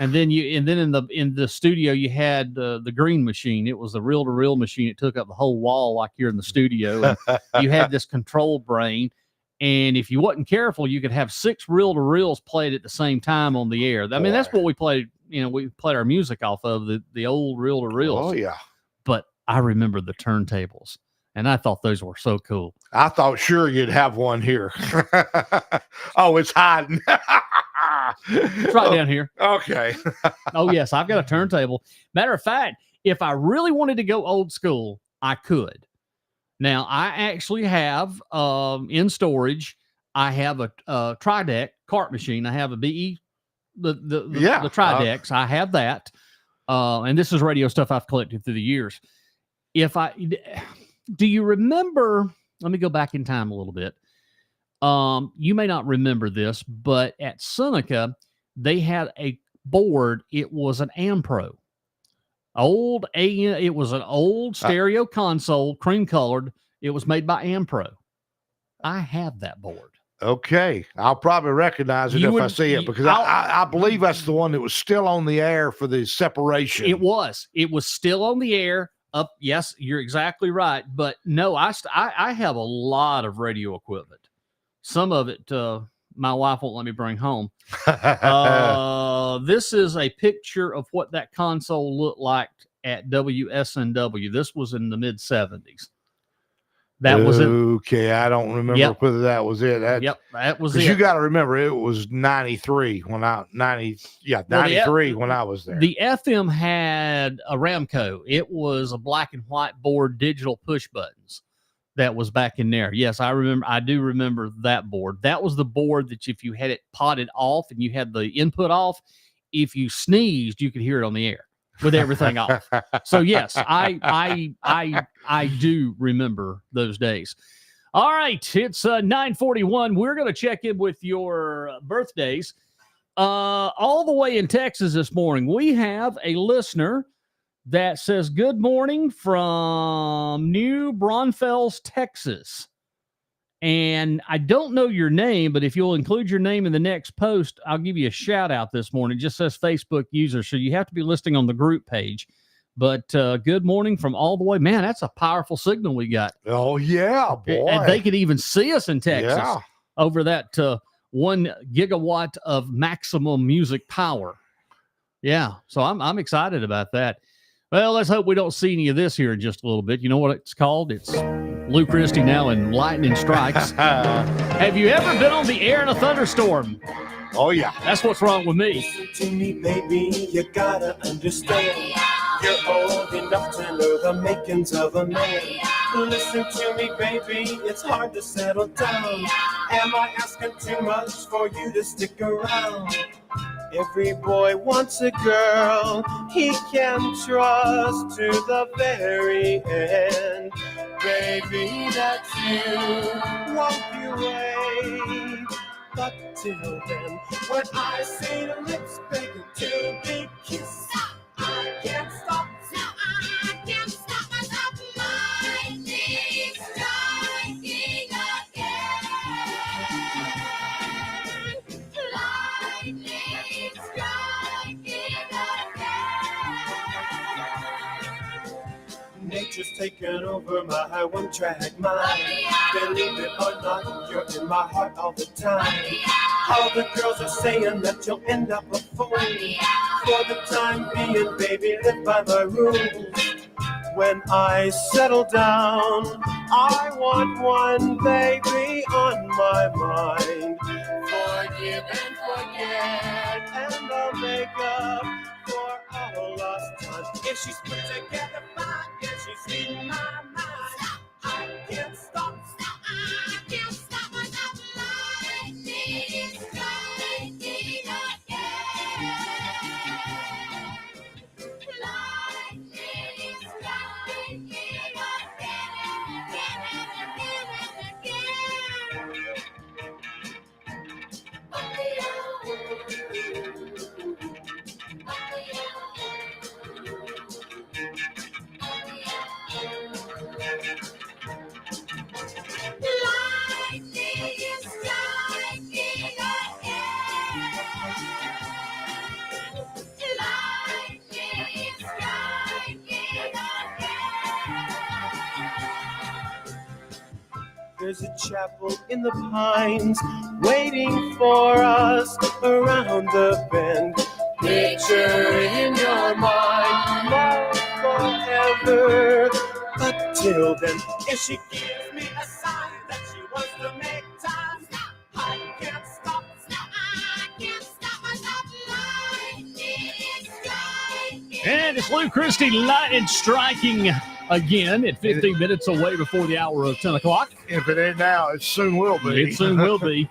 And then in the studio you had the green machine. It was the reel-to-reel machine. It took up the whole wall like you're in the studio. And you had this control brain. And if you wasn't careful, you could have 6 reel-to-reels played at the same time on the air. I mean, that's what we played. We played our music off of the old reel-to-reels. Oh yeah. But I remember the turntables, and I thought those were so cool. I thought sure you'd have one here. Oh, it's hiding. It's right down here. Okay. Oh yes, I've got a turntable. Matter of fact, if I really wanted to go old school, I could. Now I actually have in storage. I have a tri-deck cart machine. I have a BE. The Tridex, I have that, and this is radio stuff I've collected through the years. Do you remember? Let me go back in time a little bit. You may not remember this, but at Seneca they had a board. It was an Ampro, It was an old stereo console, cream colored. It was made by Ampro. I have that board. Okay, I'll probably recognize it if I see it because I believe that's the one that was still on the air for the separation. It was still on the air. Up, yes, you're exactly right. But no, I have a lot of radio equipment. Some of it, my wife won't let me bring home. This is a picture of what that console looked like at WSNW. This was in the mid 70s. That was it. Okay, I don't remember whether that was it. That was it. You got to remember, it was 93 when I when I was there. The FM had a Ramco. It was a black and white board, digital push buttons. That was back in there. Yes, I remember. I do remember that board. That was the board that if you had it potted off and you had the input off, if you sneezed, you could hear it on the air with everything off. So yes, I do remember those days. All right, it's 9:41. We're going to check in with your birthdays. All the way in Texas this morning, we have a listener that says, good morning from New Braunfels, Texas. And I don't know your name, but if you'll include your name in the next post, I'll give you a shout out this morning. It just says Facebook user, so you have to be listing on the group page. But good morning from all the way. Man, that's a powerful signal we got. Oh, yeah, boy. And they could even see us in Texas over that 1 gigawatt of maximum music power. Yeah, so I'm excited about that. Well, let's hope we don't see any of this here in just a little bit. You know what it's called? It's Lou Christie now in Lightning Strikes. Have you ever been on the air in a thunderstorm? Oh, yeah. That's what's wrong with me. Listen to me, baby, you gotta understand. You're old enough to know the makings of a man. Listen to me, baby, it's hard to settle down. Am I asking too much for you to stick around? Every boy wants a girl he can trust to the very end. Baby, that's you, walk away. But till then, when I see the lips begging to be kissed, I can't stop. I can't stop myself. Lightning striking again. Lightning striking again. Nature's taken over my one-track mind. Believe it or not, you're in my heart all the time. All the girls are saying that you'll end up a fool. For the time being, baby, live by my rules. When I settle down, I want one baby on my mind. Forgive and forget, and I'll make up for all lost time. If she's put together fine, if she's in my mind, I can't stop. I can't stop myself. Lightning striking again. Lightning striking again. Lightning is striking again. Lightning is striking again. There's a chapel in the pines waiting for us around the bend. Picture in your mind love forever. But till then, if she gives me a sign that she wants to make time, I can't stop. I can't stop myself. Lightning is striking. And it's Lou Christie, lightning striking again at 15 minutes away before the hour of 10 o'clock. If it ain't now, it soon will be. It soon will be.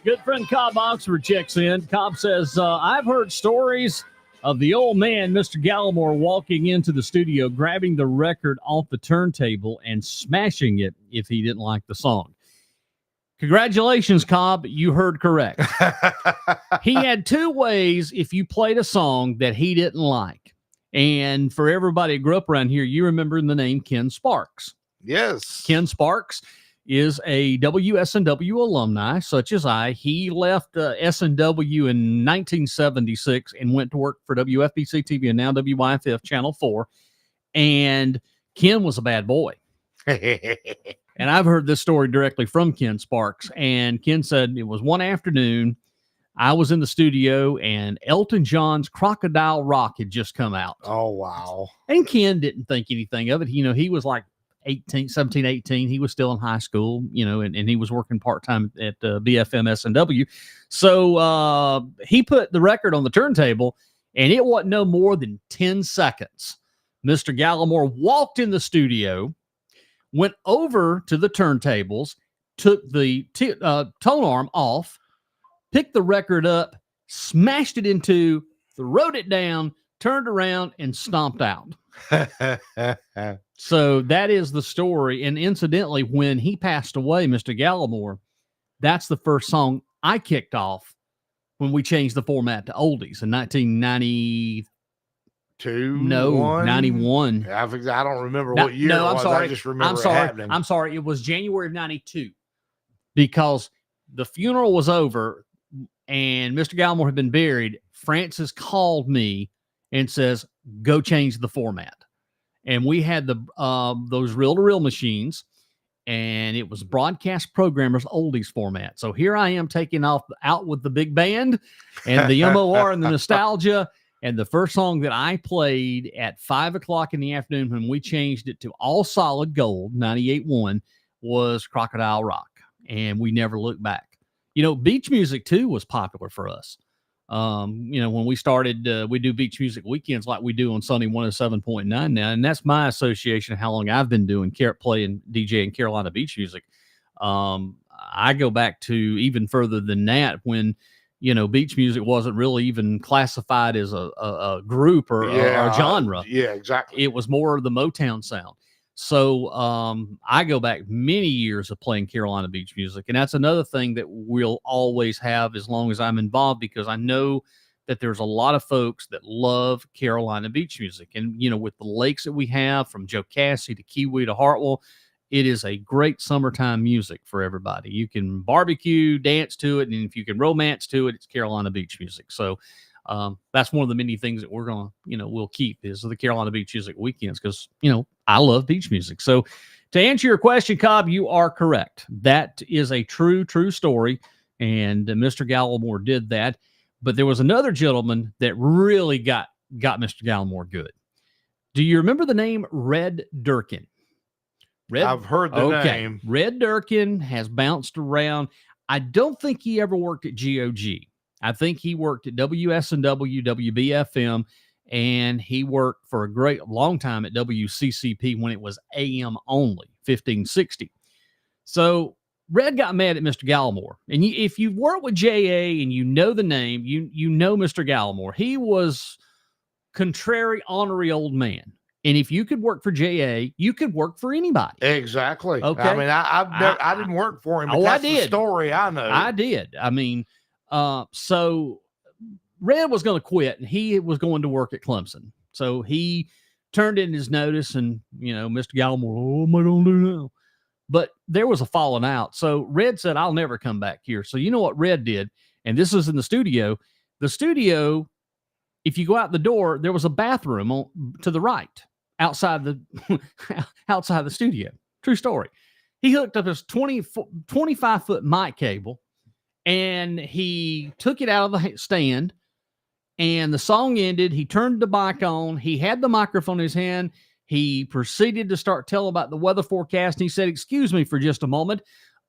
Good friend Cobb Oxford checks in. Cobb says, I've heard stories of the old man, Mr. Gallimore, walking into the studio, grabbing the record off the turntable and smashing it if he didn't like the song. Congratulations, Cobb. You heard correct. He had two ways if you played a song that he didn't like. And for everybody that grew up around here, you remember the name Ken Sparks. Yes. Ken Sparks is a WSNW alumni, such as I. He left SNW in 1976 and went to work for WFBC TV and now WYFF Channel 4. And Ken was a bad boy. And I've heard this story directly from Ken Sparks. And Ken said it was one afternoon, I was in the studio and Elton John's Crocodile Rock had just come out. Oh, wow. And Ken didn't think anything of it. You know, he was like 17, 18. He was still in high school, you know, and he was working part-time at BFM SNW. So he put the record on the turntable, and it wasn't no more than 10 seconds. Mr. Gallimore walked in the studio, went over to the turntables, took the tone arm off, picked the record up, smashed it in two, wrote it down, turned around, and stomped out. So that is the story. And incidentally, when he passed away, Mr. Gallimore, that's the first song I kicked off when we changed the format to oldies in 1992. 91. I don't remember what year it was. I'm sorry. I just remember I'm sorry. it happening. I'm sorry. It was January of 92 because the funeral was over and Mr. Gallimore had been buried. Francis called me and says, go change the format. And we had the those reel-to-reel machines, and it was broadcast programmers oldies format. So here I am taking off out with the big band and the MOR and the nostalgia. And the first song that I played at 5 o'clock in the afternoon when we changed it to all solid gold, 98.1, was Crocodile Rock. And we never looked back. You know, beach music, too, was popular for us. You know, when we started, we do beach music weekends like we do on Sunday 107.9 now. And that's my association of how long I've been doing playing DJ in Carolina beach music. I go back to even further than that when, you know, beach music wasn't really even classified as a group or a genre. Yeah, exactly. It was more of the Motown sound. So I go back many years of playing Carolina beach music. And that's another thing that we'll always have as long as I'm involved, because I know that there's a lot of folks that love Carolina beach music. And, you know, with the lakes that we have from Jocassee to Keowee to Hartwell, it is a great summertime music for everybody. You can barbecue, dance to it, and if you can romance to it, it's Carolina beach music. So that's one of the many things that we're going to, you know, we'll keep is the Carolina beach music weekends because, you know, I love beach music. So to answer your question, Cobb, you are correct. That is a true story. And Mr. Gallimore did that. But there was another gentleman that really got Mr. Gallimore good. Do you remember the name Red Durkin? I've heard the name. Red Durkin has bounced around. I don't think he ever worked at GOG. I think he worked at WSNW, WBFM, and he worked for a long time at WCCP when it was AM only, 1560. So Red got mad at Mr. Gallimore. And if you've worked with JA and you know the name, you know Mr. Gallimore. He was contrary, ornery old man. And if you could work for JA, you could work for anybody. Exactly. Okay. I mean, I didn't work for him, but that's the story I know. I did. I mean, so Red was going to quit, and he was going to work at Clemson. So he turned in his notice, and, Mr. Gallimore, what am I going to do now? But there was a falling out. So Red said, I'll never come back here. So you know what Red did? And this was in the studio. The studio, if you go out the door, there was a bathroom to the right outside the studio. True story. He hooked up his 25-foot mic cable, and he took it out of the stand, and the song ended. He turned the mic on. He had the microphone in his hand. He proceeded to start telling about the weather forecast. And he said, excuse me for just a moment.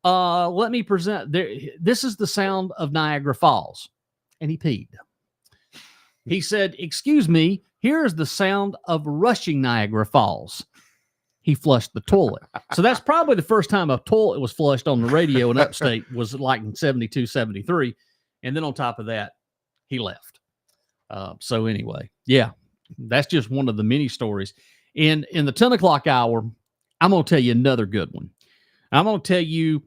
Let me present. This is the sound of Niagara Falls. And he peed. He said, excuse me, here is the sound of rushing Niagara Falls. He flushed the toilet. So that's probably the first time a toilet was flushed on the radio in upstate was like in 72, 73. And then on top of that, he left. So anyway, yeah, that's just one of the many stories. In the 10 o'clock hour, I'm going to tell you another good one. I'm going to tell you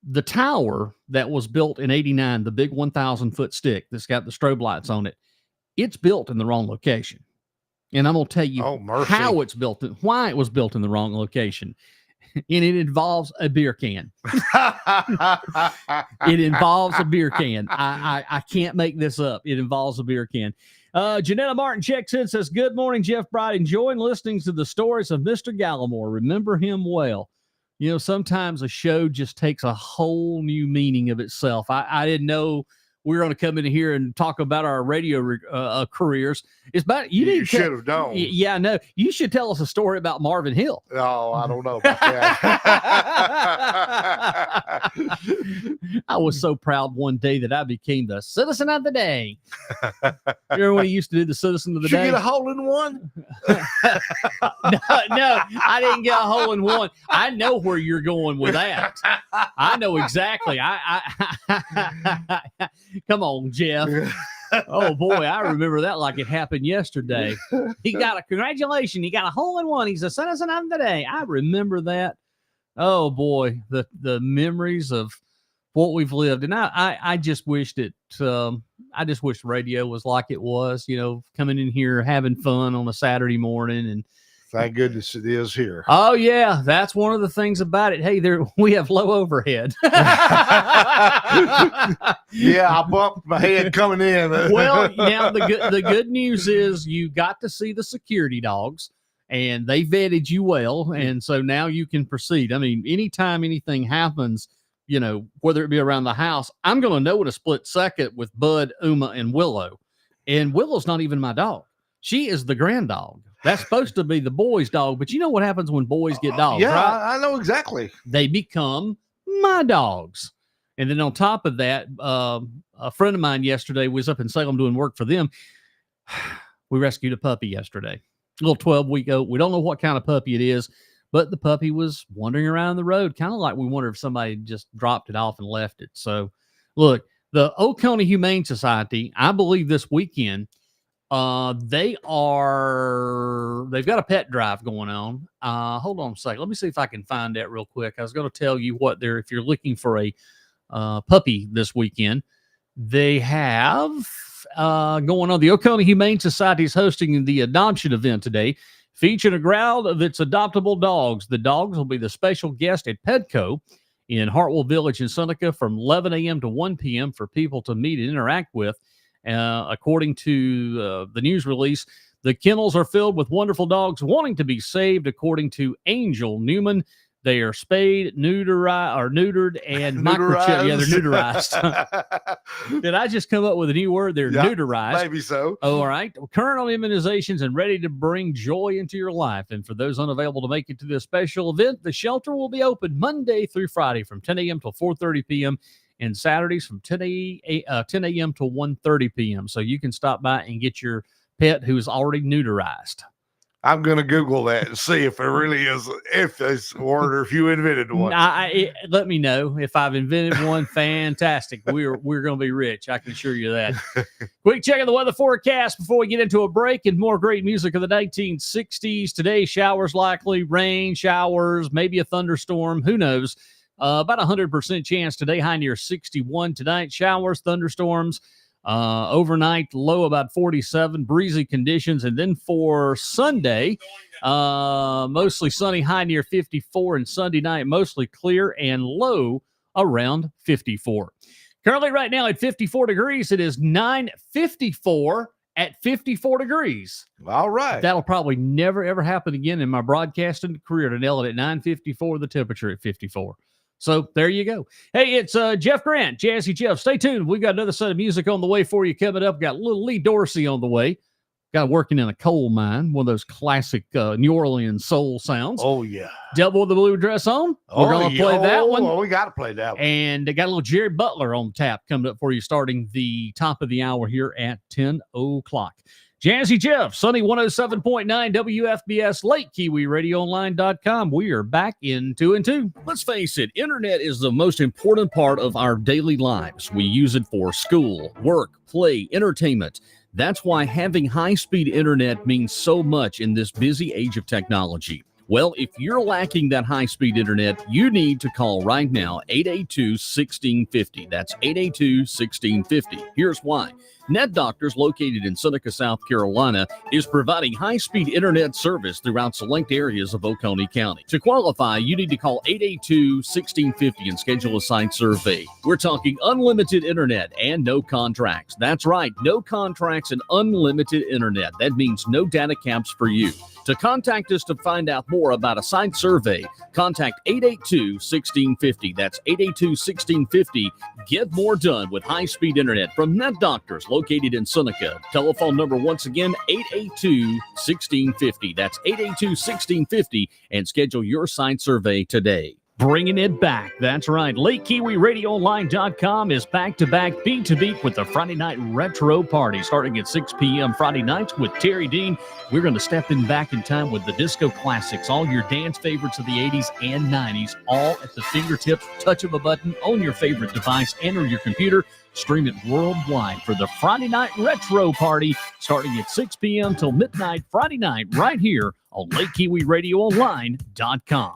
the tower that was built in 89, the big 1,000-foot stick that's got the strobe lights on it, it's built in the wrong location. And I'm going to tell you how it's built and why it was built in the wrong location. And it involves a beer can. It involves a beer can. I can't make this up. It involves a beer can. Janetta Martin checks in, says, good morning, Jeff Bright. Enjoying listening to the stories of Mr. Gallimore. Remember him well. Sometimes a show just takes a whole new meaning of itself. I didn't know we were going to come in here and talk about our radio careers. It's about you should have known. Yeah, no. You should tell us a story about Marvin Hill. Oh, I don't know about that. I was so proud one day that I became the Citizen of the Day. Remember when he used to do the Citizen of the Day? Did you get a hole in one? No, I didn't get a hole in one. I know where you're going with that. I know exactly. Come on, Jeff. Oh boy, I remember that like it happened yesterday. He got a congratulations. He got a hole in one. He's a Citizen of the Day. I remember that. Oh boy, the memories of what we've lived. And I just wished I just wish radio was like it was, coming in here, having fun on a Saturday morning. And thank goodness it is here. Oh yeah. That's one of the things about it. Hey, we have low overhead. Yeah. I bumped my head coming in. Well, now the good news is you got to see the security dogs and they vetted you well. And so now you can proceed. I mean, anytime anything happens, whether it be around the house, I'm going to know in a split second with Bud, Uma, and Willow. And Willow's not even my dog. She is the grand dog. That's supposed to be the boy's dog. But you know what happens when boys get dogs, yeah, right? I know exactly. They become my dogs. And then on top of that, a friend of mine yesterday was up in Salem doing work for them. We rescued a puppy yesterday. A little 12-week-old. We don't know what kind of puppy it is. But the puppy was wandering around the road, kind of like we wonder if somebody just dropped it off and left it. So, look, the Oconee Humane Society, I believe this weekend, they've got a pet drive going on. Hold on a second. Let me see if I can find that real quick. I was going to tell you what if you're looking for a puppy this weekend, they have going on. The Oconee Humane Society is hosting the adoption event today, featuring a crowd of its adoptable dogs. The dogs will be the special guest at Petco in Hartwell Village in Seneca from 11 a.m. to 1 p.m. for people to meet and interact with. According to the news release, the kennels are filled with wonderful dogs wanting to be saved. According to Angel Newman, they are spayed, neutered, and microchipped. Yeah, they're neuterized. Did I just come up with a new word? They're neuterized. Maybe so. All right. Current on immunizations and ready to bring joy into your life. And for those unavailable to make it to this special event, the shelter will be open Monday through Friday from 10 a.m. till 4:30 p.m. and Saturdays from 10 a.m. to 1:30 p.m. So you can stop by and get your pet who's already neuterized. I'm going to Google that and see if it really is, if it's a word or if you invented one. Let me know if I've invented one. Fantastic. We're going to be rich. I can assure you that. Quick check of the weather forecast before we get into a break and more great music of the 1960s. Today, showers likely, rain, showers, maybe a thunderstorm. Who knows? About 100% chance today, high near 61. Tonight, showers, thunderstorms. Overnight, low about 47, breezy conditions. And then for Sunday, mostly sunny, high near 54. And Sunday night, mostly clear and low around 54. Currently right now at 54 degrees, it is 9:54 at 54 degrees. All right. That'll probably never, ever happen again in my broadcasting career to nail it at 9:54, the temperature at 54. So there you go. Hey, it's Jeff Grant, Jazzy Jeff. Stay tuned. We got another set of music on the way for you coming up. Got little Lee Dorsey on the way. Got working in a coal mine, one of those classic New Orleans soul sounds. Oh, yeah. Devil with the Blue Dress On. We're going to play that one. Oh, we got to play that one. And they got a little Jerry Butler on tap coming up for you starting the top of the hour here at 10 o'clock. Jazzy Jeff, Sunny 107.9 WFBS, Lake Keowee Radio Online.com. We are back in 2 and 2. Let's face it, internet is the most important part of our daily lives. We use it for school, work, play, entertainment. That's why having high-speed internet means so much in this busy age of technology. Well, if you're lacking that high-speed internet, you need to call right now, 882-1650. That's 882-1650. Here's why. Net Doctors, located in Seneca, South Carolina, is providing high-speed internet service throughout select areas of Oconee County. To qualify, you need to call 882-1650 and schedule a site survey. We're talking unlimited internet and no contracts. That's right, no contracts and unlimited internet. That means no data caps for you. To contact us to find out more about a site survey, contact 882-1650. That's 882-1650. Get more done with high-speed internet from Net Doctors, located in Seneca. Telephone number once again, 882-1650. That's 882-1650, and schedule your site survey today. Bringing it back. That's right. Lake Keowee Radio Online.com is back-to-back beat-to-beat with the Friday Night Retro Party starting at 6 p.m. Friday nights with Terry Dean. We're going to step in back in time with the disco classics, all your dance favorites of the 80s and 90s, all at the fingertips, touch of a button on your favorite device and or your computer. Stream it worldwide for the Friday Night Retro Party starting at 6 p.m. till midnight Friday night right here on Lake Keowee Radio Online.com.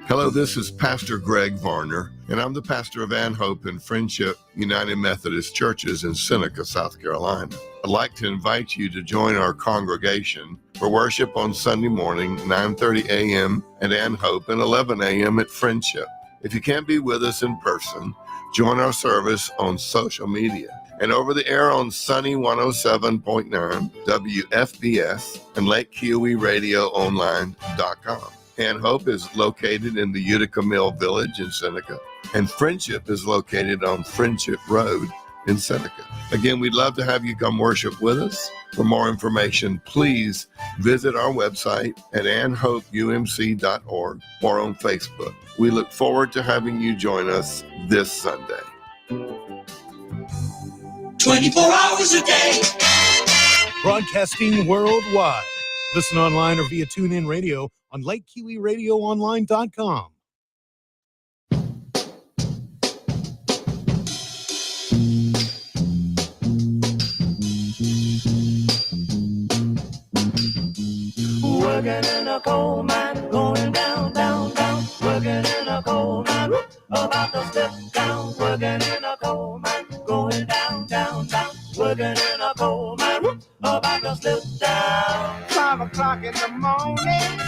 Hello, this is Pastor Greg Varner, and I'm the pastor of Ann Hope and Friendship United Methodist Churches in Seneca, South Carolina. I'd like to invite you to join our congregation for worship on Sunday morning, 9:30 a.m. at Ann Hope and 11 a.m. at Friendship. If you can't be with us in person, join our service on social media and over the air on Sunny 107.9 WFBS and Lake Keowee Radio Online.com. Ann Hope is located in the Utica Mill Village in Seneca, and Friendship is located on Friendship Road in Seneca. Again, we'd love to have you come worship with us. For more information, please visit our website at annhopeumc.org or on Facebook. We look forward to having you join us this Sunday. 24 hours a day. Broadcasting worldwide. Listen online or via TuneIn Radio on Lake Keowee Radio Online.com. Working in a coal mine, going down, down, down. Working in a coal mine, about to step down. Working in a coal mine, going down, down, down. Working in a coal mine, about to slip down. 5 o'clock in the morning,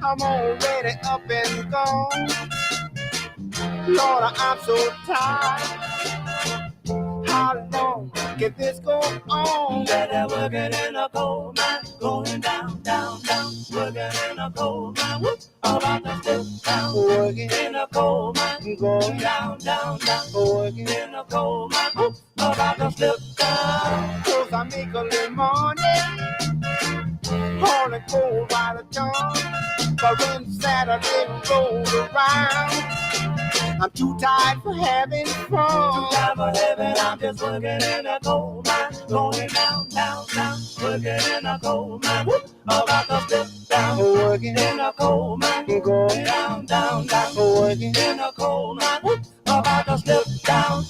I'm already up and gone. Lord, I'm so tired. How long can this go on? Better working in a coal mine, going down, down, down. Working in a coal mine, about to slip down. Working In a coal mine, going down, down, down. working. In a coal mine, about to slip down. 'Cause I make a little money, hauling coal by the ton. But when Saturday rolls around, I'm too tired for having fun. Time for heaven, I'm just working in a coal mine, going down, down, down. Working in a coal mine, about to slip down. Working In a coal mine, going down, down, down. working. In a coal mine, about to slip down.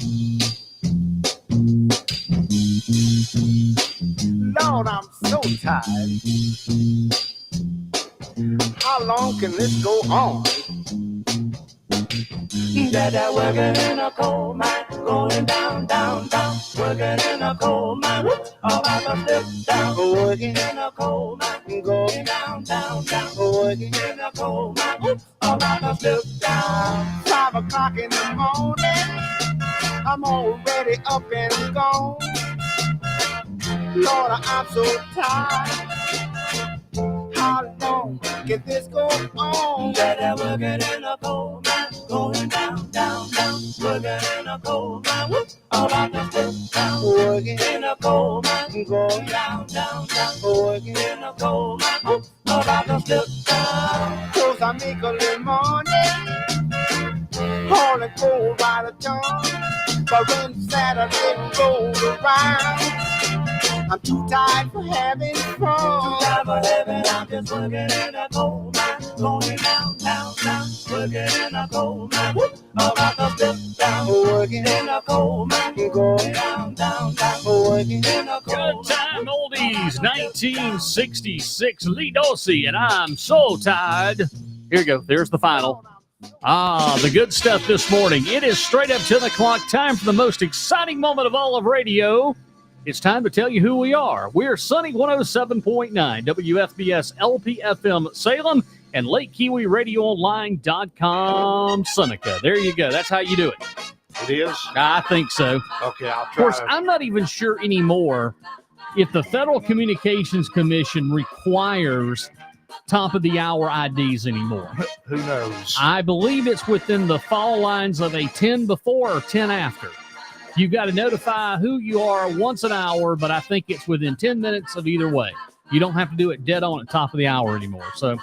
Lord, I'm so tired. How long can this go on? Dada working in a coal mine, going down, down, down. Working in a coal mine, all about to slip down. Working in a coal mine, going down, down, down. Working in a coal mine, all about to slip down. 5 o'clock in the morning, I'm already up and gone. Lord, I'm so tired. How long can this go on? Dada working in a coal mine, going down, down, down. Working in a coal mine, all about to slip down. Working in a coal mine, going down, down, down. Working in a coal mine, all about to slip down. 'Cause I make a little money, hauling coal by the ton. But when Saturday rolls around, I'm too tired for having fun. Tired for having, I'm just working in a coal mine, going down, down, down. Working in a coal mine, all about to slip down. Working in a coal mine, going down, down, down. Working in a coal mine. Good time oldies, 1966, Lee Dorsey, and I'm so tired. Here you go. There's the final. The good stuff this morning. It is straight up 10 o'clock, time for the most exciting moment of all of radio. It's time to tell you who we are. We're Sunny 107.9, WFBS LPFM Salem, and Lake Keowee Radio Online.com Seneca. There you go. That's how you do it. It is? I think so. Okay, I'll Of try. course, I'm not even sure anymore if the Federal Communications Commission requires top-of-the-hour IDs anymore. Who knows? I believe it's within the fall lines of a 10 before or 10 after. You've got to notify who you are once an hour, but I think it's within 10 minutes of either way. You don't have to do it dead on at top of the hour anymore. So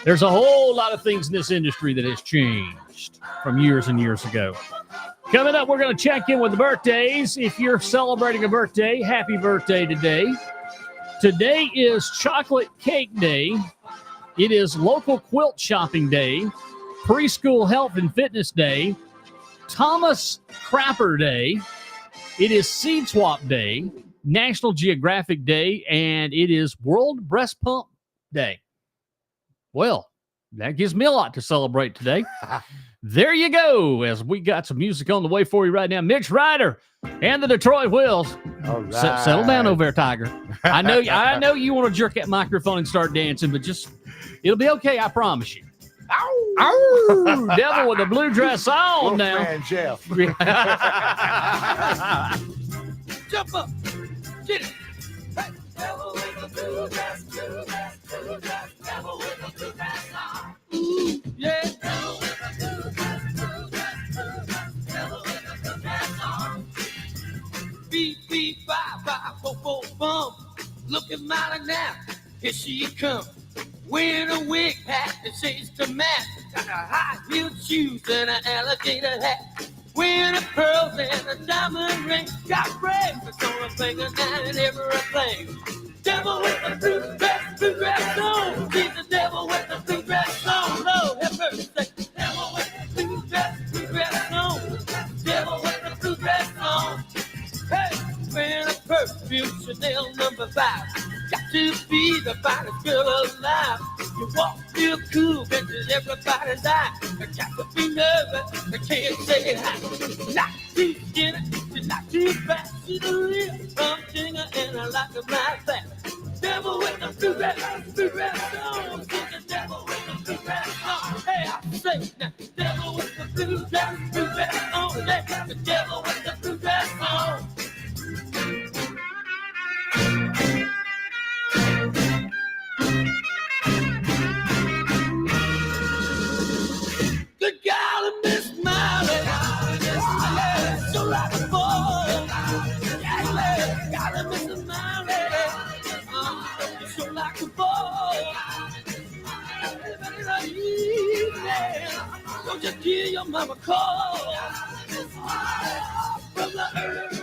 there's a whole lot of things in this industry that has changed from years and years ago. Coming up, we're going to check in with the birthdays. If you're celebrating a birthday, happy birthday today. Today is Chocolate Cake Day. It is Local Quilt Shopping Day, Preschool Health and Fitness Day, Thomas Crapper Day. It is Seed Swap Day, National Geographic Day, and it is World Breast Pump Day. Well, that gives me a lot to celebrate today. There you go, as we got some music on the way for you right now. Mitch Ryder and the Detroit Wheels. All right. Settle down over there, Tiger. I know you want to jerk that microphone and start dancing, but just it'll be okay, I promise you. Ow! Ow! Devil with a blue dress on now. Man, Jeff. Jump up, get it. Hey. Devil with a blue dress, blue dress, blue dress. Devil with a blue dress on. Ooh, yeah. Devil with a blue dress, blue dress, blue dress. Devil with a blue dress on. Beep, beep, bye, bye, bo, bo, bum. Looking mighty now, here she comes. Wearing a wig hat that says to match. Got a high-heeled shoes and an alligator hat. Wearing a pearls and a diamond ring. Got bracelets on her finger and everything. Devil with the blue dress on. She's the devil with the blue dress on. Lord have mercy. Devil with the blue dress on. Devil with the blue dress on. Hey, wearing a perfume Chanel number 5. Got to be the finest girl alive. You walk real cool, catches everybody's eye. I got to be nervous, I can't say hi. Not too skinny, she's not too fat. She's a real tongue singer and I like to ride fast. Devil with the blue dress on. She's the devil with the blue dress on. Hey, I say now, devil with the blue dress on. Hey, the devil with the blue dress on. Good golly, Miss Miley, so like a boy. Golly, Miss Miley, so like a boy. Don't you hear your mama call? From the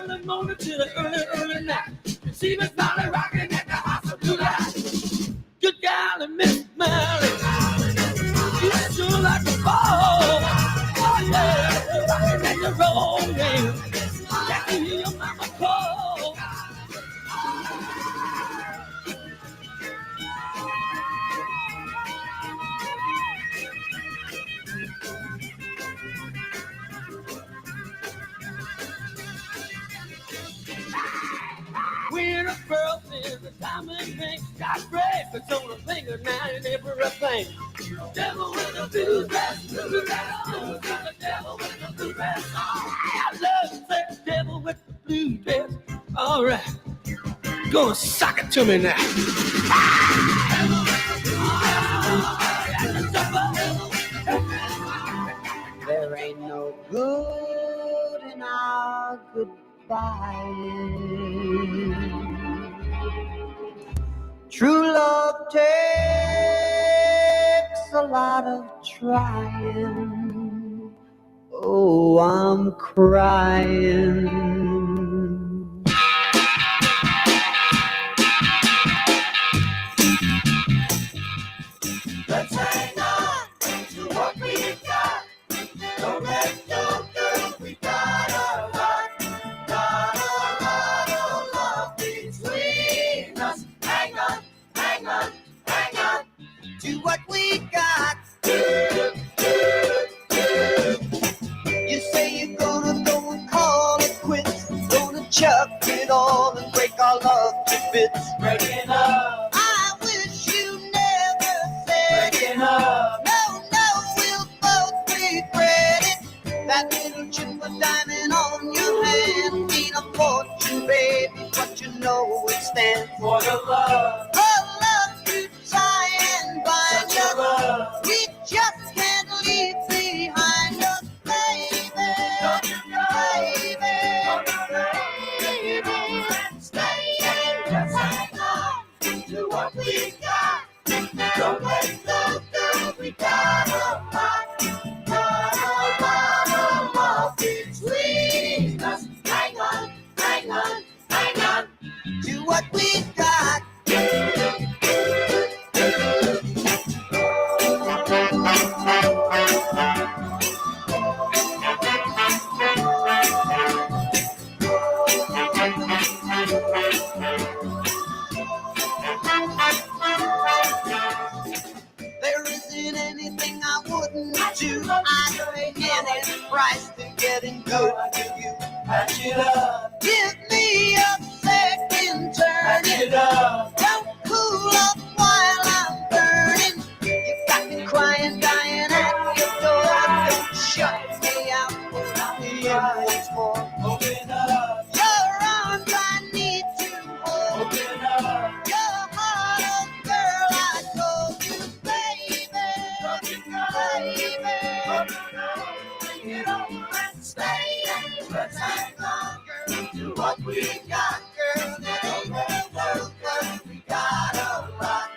early morning to the early night. See Miss Miley rocking at the house of tonight. Good golly, Miss Miley, you sure like a ball. Oh yeah, you're rocking and you're rolling. Got to hear your mama call. and a pearl and a diamond ring. Got bracelets on her finger now and everything. Devil with a blue dress, blue dress, blue dress, the devil with a blue dress. I love that devil with the blue dress. All right, gonna sock it to me now. There ain't no good in our goodbye. True love takes a lot of trying. Oh, I'm crying. Let's hang on to what we got. Don't let go, girl, we got a lot. Got a lot of love between us. Hang on, hang on, hang on To what we got. You say you're gonna go and call it quits. Gonna chuck it all and break our love to bits. Breaking up, I wish you never said it. breaking up. No, we'll both regret it. That little chip of diamond on your hand mean a fortune, baby, but you know it stands For the love, for love to try and bind such a us. love. We just can't leave behind us, baby. Don't you go, Baby, baby, stay in. Let's hang on to what we got. Don't let go, girl, we got a lot. Got a lot of love between us. Hang on, hang on, hang on. to what we got. There isn't anything I wouldn't do. I'd pay any price to getting good to you. Patch it up, Give me a second patch turning. it up. Don't cool up while I'm burning. You got me crying, dying at your door. Don't shut me out when I'm here once more. Open up, Your arms I need to hold. open up. Your heart, oh girl, I told you, baby. Don't you go, Baby. open up. Bring it over and stay in. Let's hang on, girl, to what we got. Girl, that ain't the world, but We got a lot.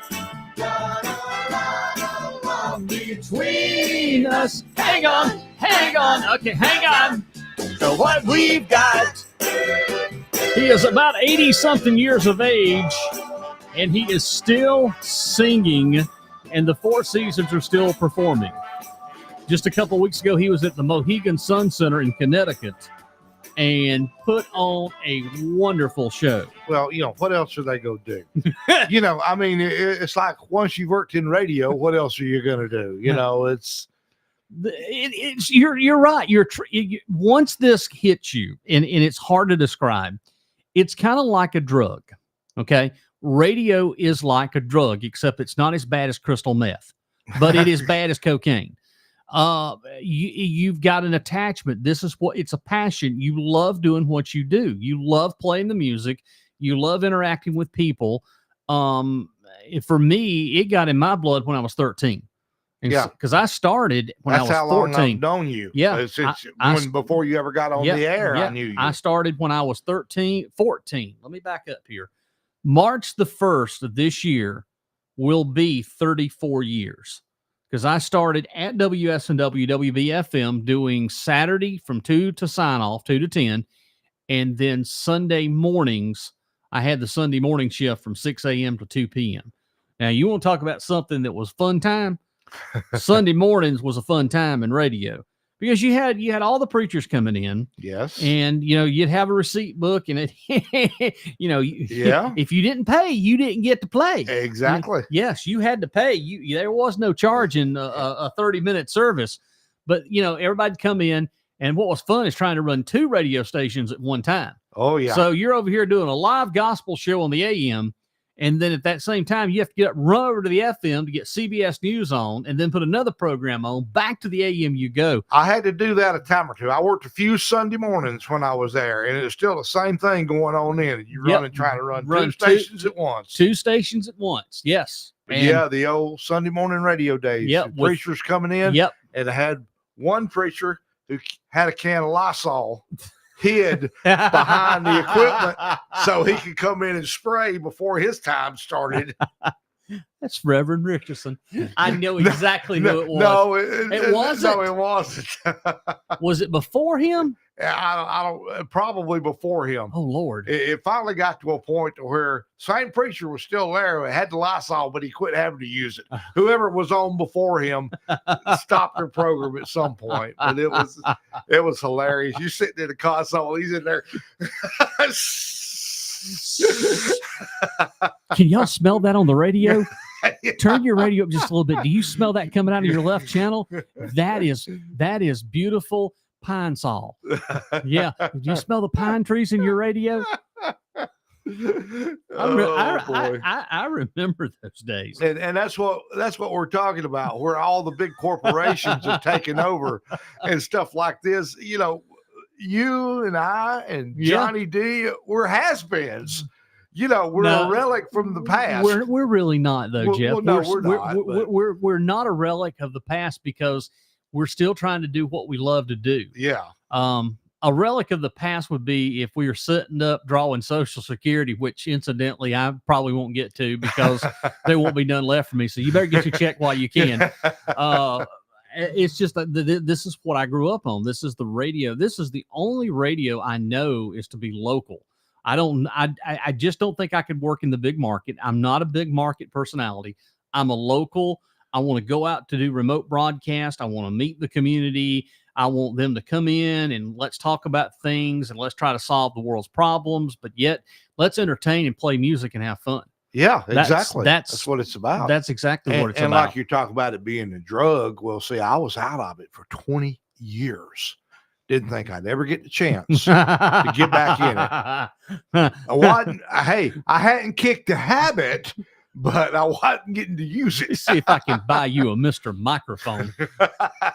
Got a lot of love between us. Hang on, hang on. Okay, hang on. So what we've got, he is about 80-something years of age, and he is still singing, and the Four Seasons are still performing. Just a couple weeks ago, he was at the Mohegan Sun Center in Connecticut and put on a wonderful show. Well, what else are they going to do? I mean, it's like once you've worked in radio, what else are you going to do? It's You're right. Once this hits you, and it's hard to describe, it's kind of like a drug. Okay, radio is like a drug, except it's not as bad as crystal meth, but it is bad as cocaine. You've got an attachment. This is it's a passion. You love doing what you do. You love playing the music. You love interacting with people. For me, it got in my blood when I was 13. Because I started when I was 14. That's how long I've known you. Yeah. It's before you ever got on the air, I knew you. I started when I was 14. Let me back up here. March the 1st of this year will be 34 years. Because I started at WSNW, WBFM doing Saturday from 2 to 10. And then Sunday mornings, I had the Sunday morning shift from 6 a.m. to 2 p.m. Now, you want to talk about something that was fun time? Sunday mornings was a fun time in radio. Because you had all the preachers coming in. Yes. And, you'd have a receipt book and it, if you didn't pay, you didn't get to play. Exactly. And yes, you had to pay. There was no charge in a 30-minute service, but everybody'd come in. And what was fun is trying to run 2 radio stations at one time. Oh, yeah. So you're over here doing a live gospel show on the AM, and then at that same time, you have to get up, run over to the FM to get CBS News on, and then put another program on. Back to the AM you go. I had to do that a time or two. I worked a few Sunday mornings when I was there, and it was still the same thing going on then. You trying to run two stations at once. Two stations at once, yes. And yeah, the old Sunday morning radio days. Yep, Preachers coming in. Yep. And I had one preacher who had a can of Lysol hid behind the equipment so he could come in and spray before his time started. That's Reverend Richardson. I know exactly who it was. No, it wasn't. No, it wasn't. Was it before him? I don't. Probably before him. Oh Lord! It finally got to a point to where same preacher was still there. It had the Lysol, but he quit having to use it. Whoever was on before him stopped their program at some point. But it was hilarious. You sitting in the console, he's in there. Can y'all smell that on the radio? Turn your radio up just a little bit. Do you smell that coming out of your left channel? That is beautiful pine sol. Yeah. Do you smell the pine trees in your radio? I remember those days. And that's what we're talking about, where all the big corporations have taken over and stuff like this. You know, you and I and Johnny D, we're has-beens. You know, we're a relic from the past. We're really not, though, Jeff. Well, no, we're not. We're not a relic of the past because we're still trying to do what we love to do. Yeah. A relic of the past would be if we were sitting up drawing Social Security, which incidentally I probably won't get to because there won't be none left for me. So you better get your check while you can. It's just that this is what I grew up on. This is the radio. This is the only radio I know is to be local. I just don't think I could work in the big market. I'm not a big market personality. I'm a local. I want to go out to do remote broadcast. I want to meet the community. I want them to come in and let's talk about things and let's try to solve the world's problems, but yet let's entertain and play music and have fun. Yeah, exactly. That's what it's about. That's exactly what it's about. And like you're talking about it being a drug, well, see, I was out of it for 20 years. Didn't think I'd ever get the chance to get back in it. I hadn't kicked the habit, but I wasn't getting to use it. See if I can buy you a Mr. Microphone.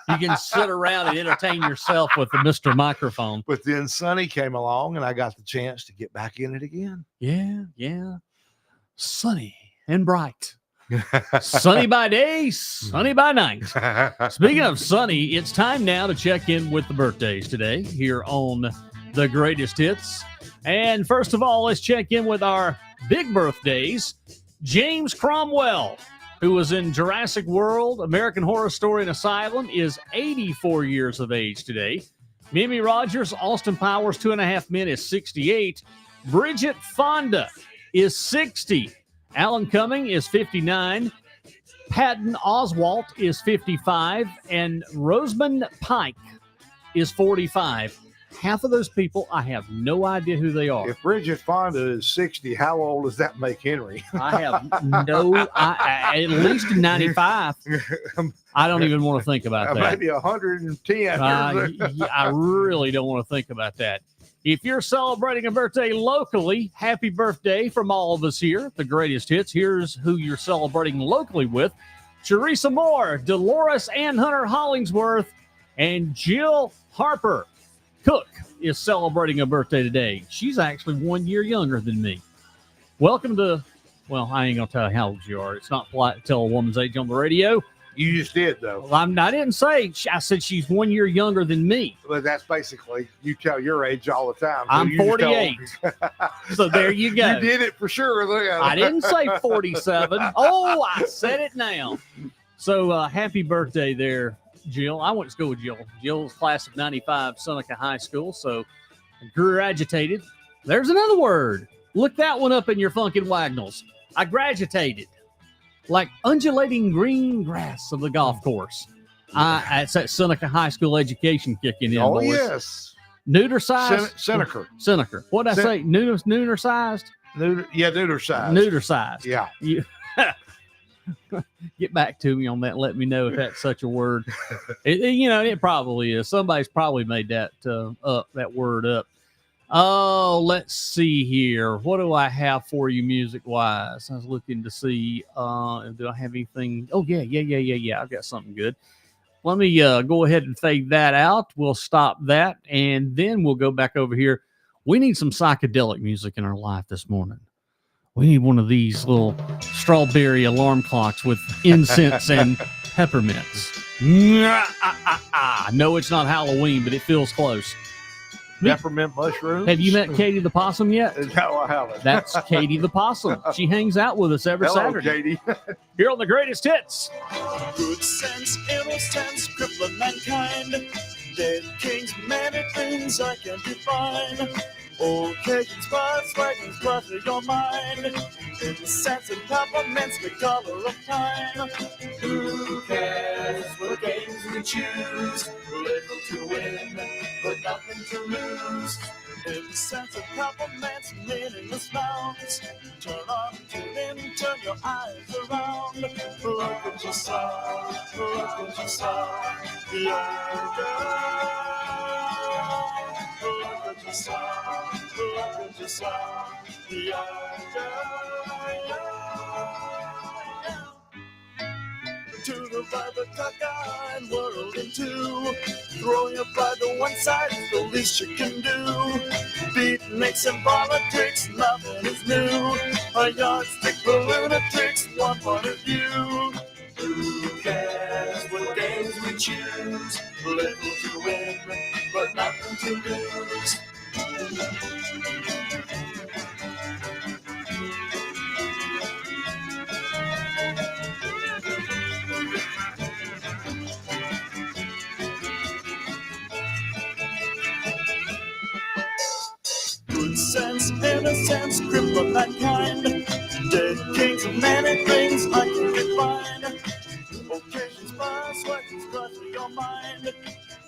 You can sit around and entertain yourself with the Mr. Microphone. But then Sonny came along and I got the chance to get back in it again. Yeah. Sunny and bright. Sunny by day, sunny by night. Speaking of sunny, it's time now to check in with the birthdays today here on The Greatest Hits. And first of all, let's check in with our big birthdays. James Cromwell, who was in Jurassic World, American Horror Story, and Asylum, is 84 years of age today. Mimi Rogers, Austin Powers, 2.5 Men, is 68. Bridget Fonda is 60. Alan Cumming is 59. Patton Oswalt is 55. And Rosamund Pike is 45. Half of those people, I have no idea who they are. If Bridget Fonda is 60, how old does that make Henry? I have at least 95. I don't even want to think about that. Maybe 110. I really don't want to think about that. If you're celebrating a birthday locally, happy birthday from all of us here, The Greatest Hits. Here's who you're celebrating locally with. Teresa Moore, Dolores Ann Hunter Hollingsworth, and Jill Harper. Cook is celebrating a birthday today. She's actually 1 year younger than me. Welcome to, well, I ain't going to tell you how old you are. It's not polite to tell a woman's age on the radio. You just did, though. Well, I didn't say. I said she's 1 year younger than me. But that's basically, you tell your age all the time. So I'm 48. So there you go. You did it for sure. I didn't say 47. Oh, I said it now. So happy birthday there, Jill. I went to school with Jill. Jill's class of 95, Seneca High School. So agitated. There's another word. Look that one up in your funkin' wagnalls. I gradutated. Like undulating green grass of the golf course. It's that Seneca High School education kicking in. Oh, boys. Yes. Neuter sized? Seneca. What did I say? Neuter sized? Neuter sized. Neuter sized. Yeah. Get back to me on that. Let me know if that's such a word. It probably is. Somebody's probably made that word up. Oh, let's see here. What do I have for you music-wise? I was looking to see, do I have anything? Oh, yeah. I've got something good. Let me go ahead and fade that out. We'll stop that, and then we'll go back over here. We need some psychedelic music in our life this morning. We need one of these little strawberry alarm clocks with incense and peppermints. No, it's not Halloween, but it feels close. Peppermint mushrooms. Have you met Katie the Possum yet? No, I haven't. That's Katie the Possum. She hangs out with us every Hello, Saturday. Katie. Here on the Greatest Hits. Good sense, innocence, crippling mankind. Dead kings, many things I can define. Occasions, buzz, wagons, butter your mind. In the sense and compliments, the color of time. Who cares what games we choose? Little to win, but nothing to lose. In the sense of compliments, meaningless nouns. Turn on, tune in, turn your eyes around. Look at your song, look at your song. Yeah, yeah. Look at your song, look at your song. Yeah, yeah. To divide the cockeyed world in two. Throw your pride to one side, it's the least you can do. Beatniks and politics, nothing is new. A yardstick for lunatics, one point of view. Who cares what games we choose? Little to win, but nothing to lose. Good sense, innocence, cripple mankind. Dead kings of many things I can define. Occasions pass, wagons clutter your mind.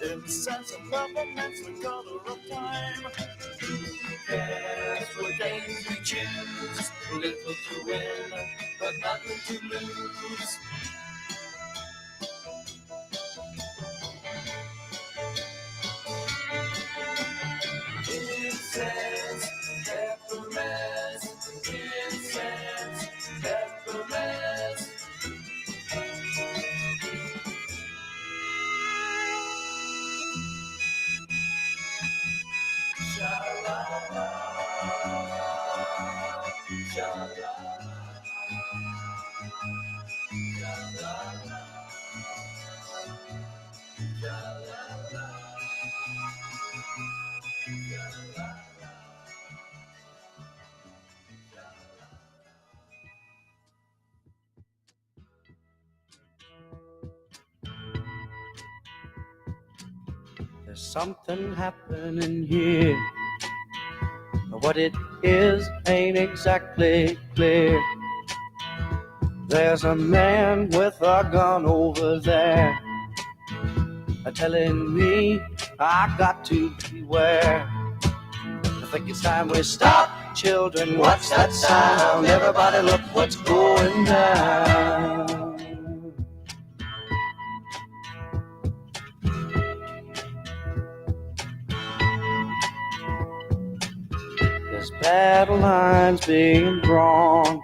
In the sense of governments, the color of time. Yes, what games we choose. Little to win, but nothing to lose. Incense, peppermints, incense, peppermints. Sha-la-la, sha-la-la, sha-la-la, sha-la-la. There's something happening here. What it is ain't exactly clear. There's a man with a gun over there, telling me I got to beware. I think it's time we stop, children. What's that sound? Everybody look what's going down. There's battle lines being drawn.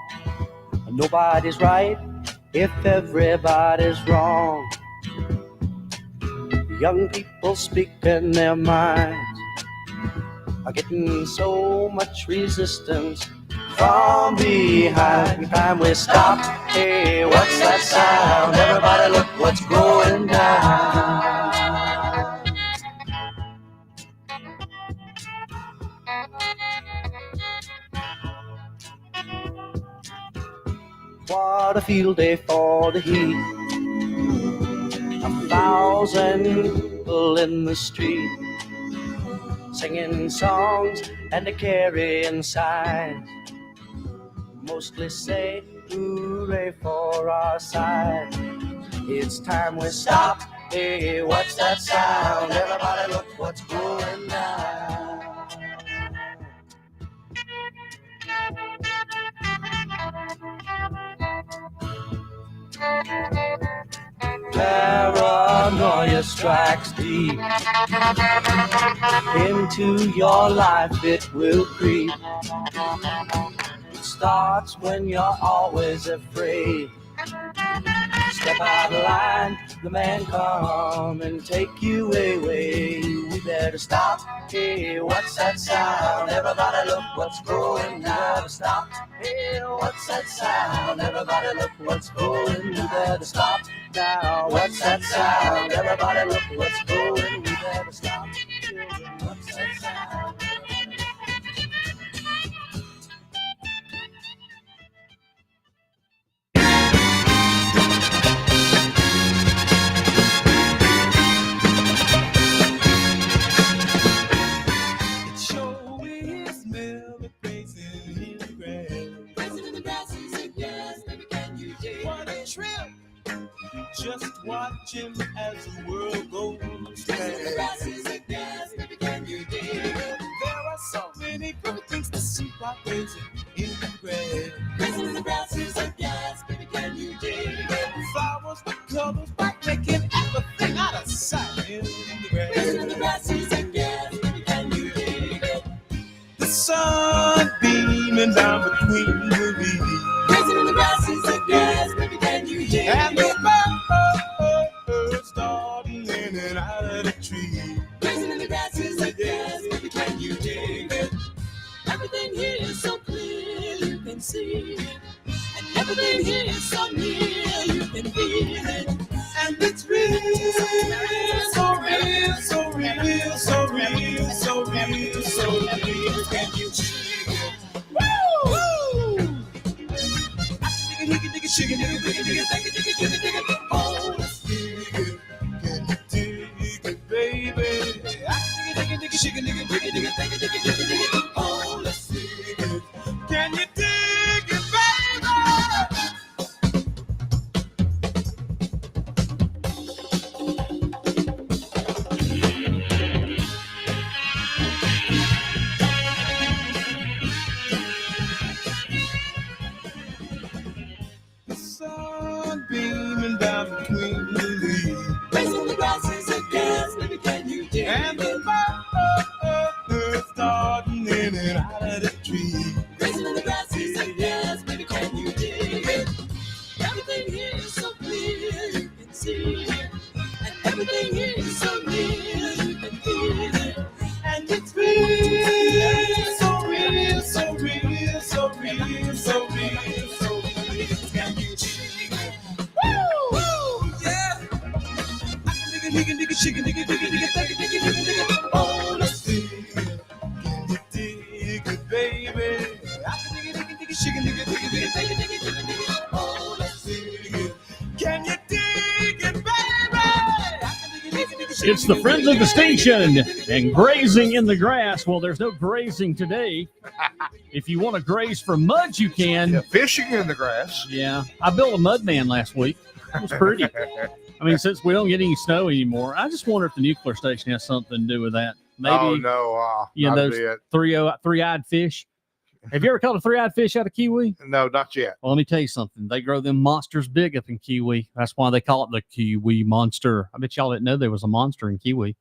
Nobody's right if everybody's wrong. Young people speaking their minds are getting so much resistance from behind. Time we stop. Hey, what's that sound? Everybody look what's going down. What a field day for the heat. 1,000 people in the street, singing songs and carrying signs. Mostly say hooray for our side. It's time we stop. Hey, what's that sound? Everybody look what's going down. Paranoid. paranoia strikes deep into your life, it will creep. It starts when you're always afraid. Step out of line, the man come and take you away. We better stop. Hey, what's that sound? Everybody look what's going. We better stop. Hey, what's that sound? Everybody look what's going. We better stop now. What's that sound? Everybody look what's going. We better stop. Children, what's that sound? Just watch him as the world goes past. There are so many good things to see by grazing in the grass. Grazing in the grass is a gas, baby, can you dig it? Flowers with colors by making everything out of sight in the grass. Grazing in the grass is a gas, baby, can you dig it? The sun beaming down between the leaves. Grazing in the grass is a gas, baby, can you dig it? And the birds starting in and out of the tree. Grazing in the grass is a gas, baby, can you dig it? Everything here is so clear, you can see it. And everything here is so near, you can feel it. And it's real, so real, so real, so real, so real, so real. Can you dig it? Woo! Dig it. Oh, let's dig it. Can you dig it, baby? Dig it. Oh, let's dig it. Can you dig it, baby? The sun beaming down between the leaves. Raising the grass is a gas, baby, can you dig it? And the birds starting in and out of the tree. Raising in the grass is a gas, baby, can you dig it? Everything here is so clear, you can see it. And everything here is so near, you can feel it. And it's real, so real, so real, so real, so real, so real. Can you dig it? Woo! Yeah! I can dig it, dig it. Oh, let's dig it. Can you dig it, baby? I can dig it, dig it. Oh, let's dig it. Can you dig it, baby? It's the Friends of the Station and grazing in the grass. Well, there's no grazing today. If you want to graze for mud, you can. Yeah, fishing in the grass. Yeah. I built a mud man last week. It was pretty. I mean, since we don't get any snow anymore, I just wonder if the nuclear station has something to do with that. Maybe, oh, no. You know, not a those bit. three-eyed fish. Have you ever caught a three-eyed fish out of Kiwi? No, not yet. Well, let me tell you something. They grow them monsters big up in Kiwi. That's why they call it the Kiwi monster. I bet y'all didn't know there was a monster in Kiwi.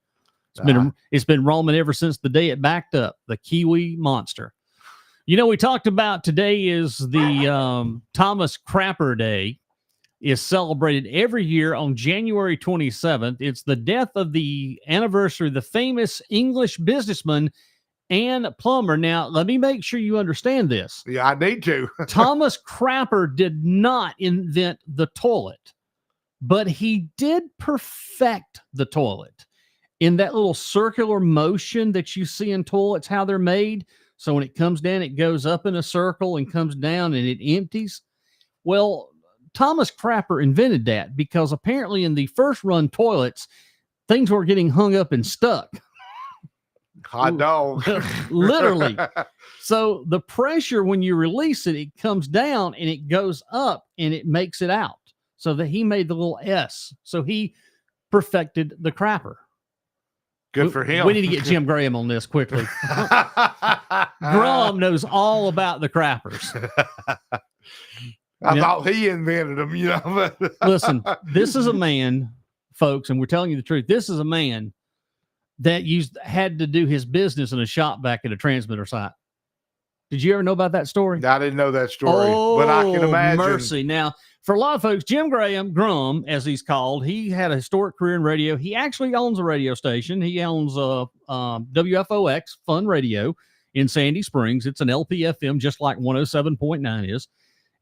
It's been roaming ever since the day it backed up. The Kiwi monster. You know, we talked about today is the Thomas Crapper Day. Is celebrated every year on January 27th. It's the death of the anniversary of the famous English businessman and plumber. Now, let me make sure you understand this. Yeah, I need to. Thomas Crapper did not invent the toilet, but he did perfect the toilet in that little circular motion that you see in toilets, how they're made. So when it comes down, it goes up in a circle and comes down and it empties. Well, Thomas Crapper invented that because apparently in the first run toilets, things were getting hung up and stuck. Hot dog. Literally. So the pressure, when you release it, it comes down and it goes up and it makes it out. So that he made the little S. So he perfected the crapper. Good for him. We need to get Jim Graham on this quickly. Grum knows all about the crappers. I thought he invented them, you know. Listen, this is a man folks, and we're telling you the truth. This is a man that had to do his business in a shop back at a transmitter site. Did you ever know about that story? I didn't know that story, but I can imagine. Mercy. Now, for a lot of folks, Jim Graham, Grum, as he's called, he had a historic career in radio. He actually owns a radio station. He owns WFOX, Fun Radio, in Sandy Springs. It's an LPFM, just like 107.9 is.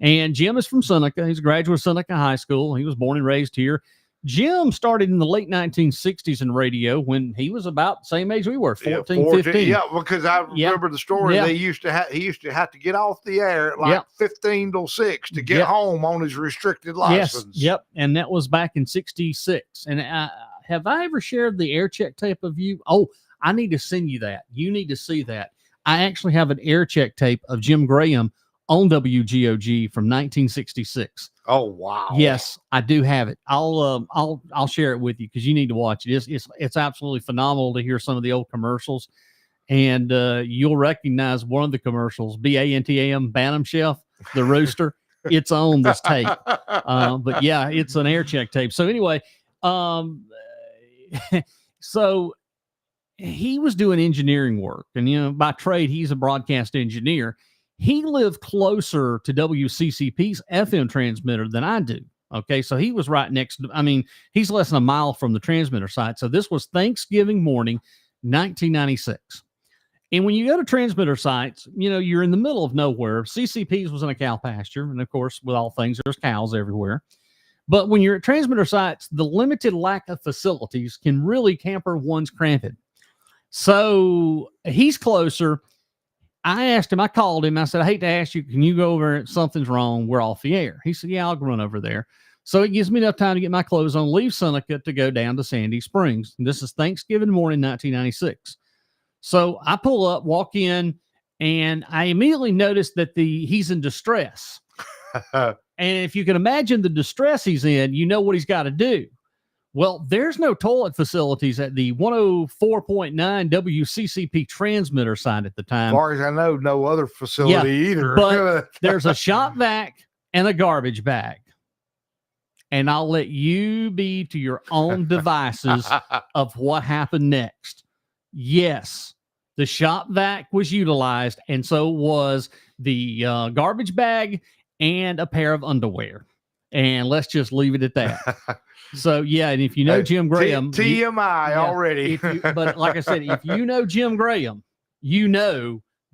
And Jim is from Seneca. He's a graduate of Seneca High School. He was born and raised here. Jim started in the late 1960s in radio when he was about the same age we were, 14, 15. Yeah, because I remember the story. They used to he used to have to get off the air at like 15 till 6 to get home on his restricted license. Yep. And that was back in 66. And have I ever shared the air check tape of you? Oh, I need to send you that. You need to see that. I actually have an air check tape of Jim Graham on WGOG from 1966. Oh, wow. Yes, I do have it. I'll share it with you because you need to watch it. It's absolutely phenomenal to hear some of the old commercials. And you'll recognize one of the commercials, BANTAM, Bantam Chef, the rooster. It's on this tape. But yeah, it's an air check tape. So anyway, so he was doing engineering work, and by trade, he's a broadcast engineer. He lived closer to WCCP's FM transmitter than I do. Okay, so he was right next to, he's less than a mile from the transmitter site. So this was Thanksgiving morning, 1996. And when you go to transmitter sites, you're in the middle of nowhere. CCP's was in a cow pasture. And of course, with all things, there's cows everywhere. But when you're at transmitter sites, the limited lack of facilities can really hamper one's cramping. So he's closer. I called him. I said, I hate to ask you, can you go over? Something's wrong. We're off the air. He said, yeah, I'll run over there. So it gives me enough time to get my clothes on, leave Seneca to go down to Sandy Springs. And this is Thanksgiving morning, 1996. So I pull up, walk in, and I immediately noticed that he's in distress. And if you can imagine the distress he's in, you know what he's got to do. Well, there's no toilet facilities at the 104.9 WCCP transmitter site at the time. As far as I know, no other facility either. But there's a shop vac and a garbage bag. And I'll let you be to your own devices of what happened next. Yes, the shop vac was utilized, and so was the garbage bag and a pair of underwear. And let's just leave it at that. So, yeah, and if you know Jim Graham. TMI already. But like I said, if you know Jim Graham,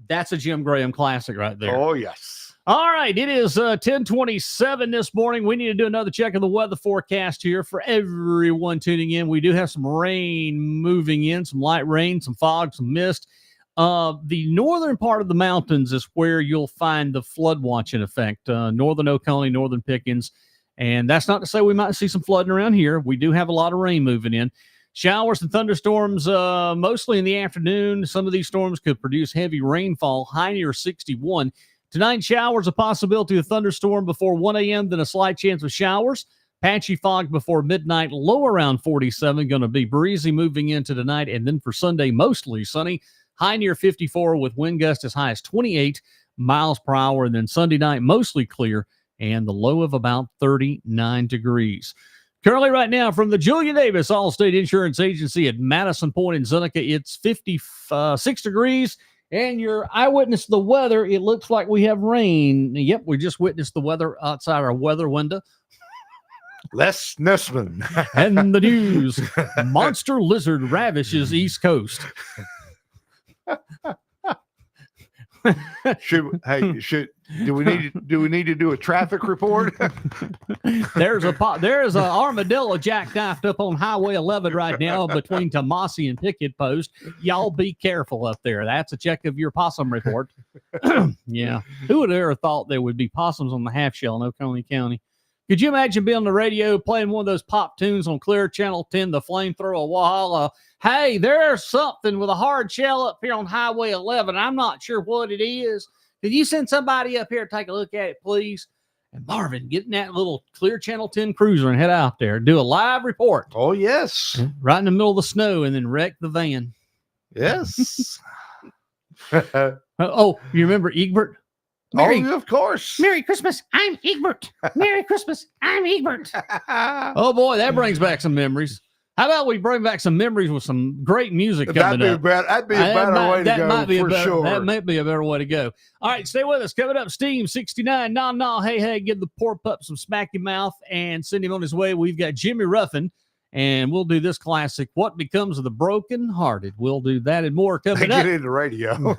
that's a Jim Graham classic right there. Oh, yes. All right, it is 10:27 this morning. We need to do another check of the weather forecast here for everyone tuning in. We do have some rain moving in, some light rain, some fog, some mist. The northern part of the mountains is where you'll find the flood watching effect. Northern Oconee, northern Pickens. And that's not to say we might see some flooding around here. We do have a lot of rain moving in. Showers and thunderstorms mostly in the afternoon. Some of these storms could produce heavy rainfall, high near 61. Tonight, showers, a possibility of thunderstorm before 1 a.m., then a slight chance of showers. Patchy fog before midnight, low around 47. Going to be breezy moving into tonight. And then for Sunday, mostly sunny, high near 54 with wind gusts as high as 28 miles per hour. And then Sunday night, mostly clear, and the low of about 39 degrees. Currently right now from the Julia Davis Allstate Insurance Agency at Madison Point in Seneca, it's 56 degrees. And your eyewitness to the weather, it looks like we have rain. Yep, we just witnessed the weather outside our weather window. Les Nussman. And the news, monster lizard ravishes East Coast. Do we need to do a traffic report? There's a armadillo jackknifed up on Highway 11 right now between Tomasi and Pickett Post. Y'all be careful up there. That's a check of your possum report. Yeah. Who would have ever thought there would be possums on the half shell in Oconee County? Could you imagine being on the radio playing one of those pop tunes on Clear Channel 10, the Flamethrower Walhalla? Hey, there's something with a hard shell up here on Highway 11. I'm not sure what it is. Could you send somebody up here to take a look at it, please? And Marvin, get in that little Clear Channel 10 cruiser and head out there. Do a live report. Oh, yes. Right in the middle of the snow and then wreck the van. Yes. Oh, you remember Egbert? Merry, Oh, of course. Merry Christmas, I'm Egbert. Merry Christmas, I'm Egbert. Oh boy, that brings back some memories. How about we bring back some memories with some great music coming up? That'd be a better way to go, for sure. That might be a better way to go. All right, stay with us. Coming up, Steam 69, nah, hey, give the poor pup some smacky mouth and send him on his way. We've got Jimmy Ruffin, and we'll do this classic, What Becomes of the Broken Hearted. We'll do that and more coming up. Get into radio.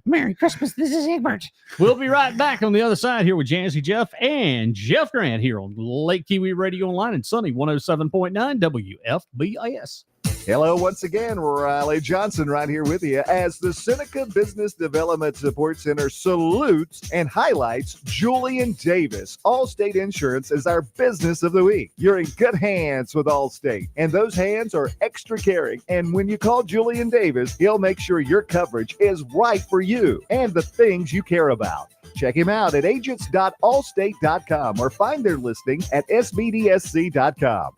Merry Christmas. This is Egbert. We'll be right back on the other side here with Jazzy Jeff and Jeff Grant here on Lake Keowee Radio Online and Sunny 107.9 WFBIS. Hello once again, Riley Johnson right here with you as the Seneca Business Development Support Center salutes and highlights Julian Davis. Allstate Insurance is our business of the week. You're in good hands with Allstate, and those hands are extra caring. And when you call Julian Davis, he'll make sure your coverage is right for you and the things you care about. Check him out at agents.allstate.com or find their listing at sbdsc.com.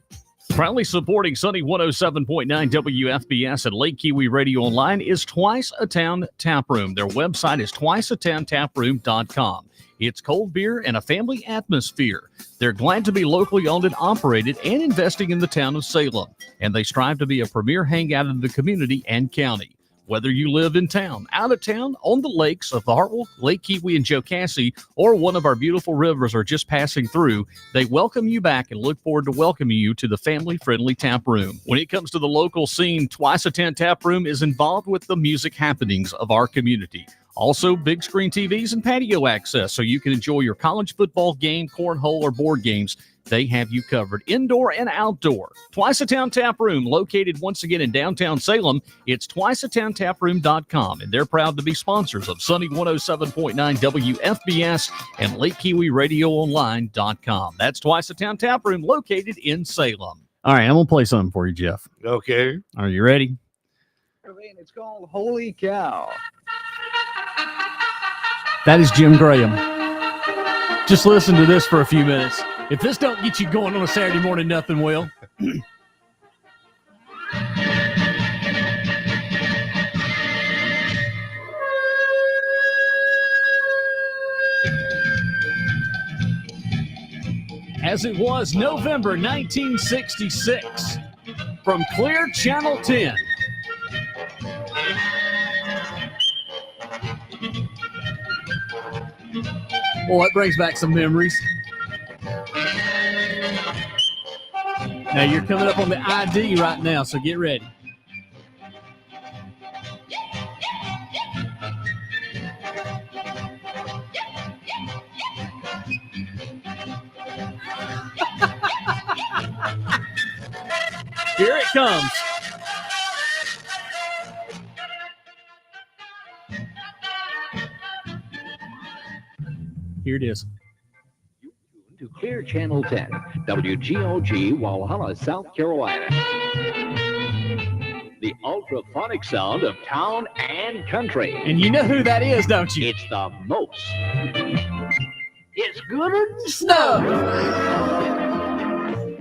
Proudly supporting Sunny 107.9 WFBS and Lake Keowee Radio Online is Twice a Town Tap Room. Their website is twiceatowntaproom.com. It's cold beer and a family atmosphere. They're glad to be locally owned and operated and investing in the town of Salem. And they strive to be a premier hangout in the community and county. Whether you live in town, out of town, on the lakes of the Hartwell, Lake Keowee, and Jocassee, or one of our beautiful rivers are just passing through, they welcome you back and look forward to welcoming you to the family-friendly tap room. When it comes to the local scene, Twice a Town Tap Room is involved with the music happenings of our community. Also, big screen TVs and patio access so you can enjoy your college football game, cornhole, or board games. They have you covered indoor and outdoor. Twice a Town Tap Room, located once again in downtown Salem. It's twiceatowntaproom.com, and they're proud to be sponsors of Sunny 107.9 WFBS and Lake Keowee Radio Online.com. That's Twice a Town Tap Room, located in Salem. All right, I'm going to play something for you, Jeff. Okay. Are you ready? It's called Holy Cow. That is Jim Graham. Just listen to this for a few minutes. If this don't get you going on a Saturday morning, nothing will. As it was November 1966, from Clear Channel 10. Well, it brings back some memories. Now you're coming up on the ID right now, so get ready. Here it comes. Here it is. To Clear Channel 10, WGOG, Walhalla, South Carolina. The ultraphonic sound of town and country. And you know who that is, don't you? It's the most. It's good as snow.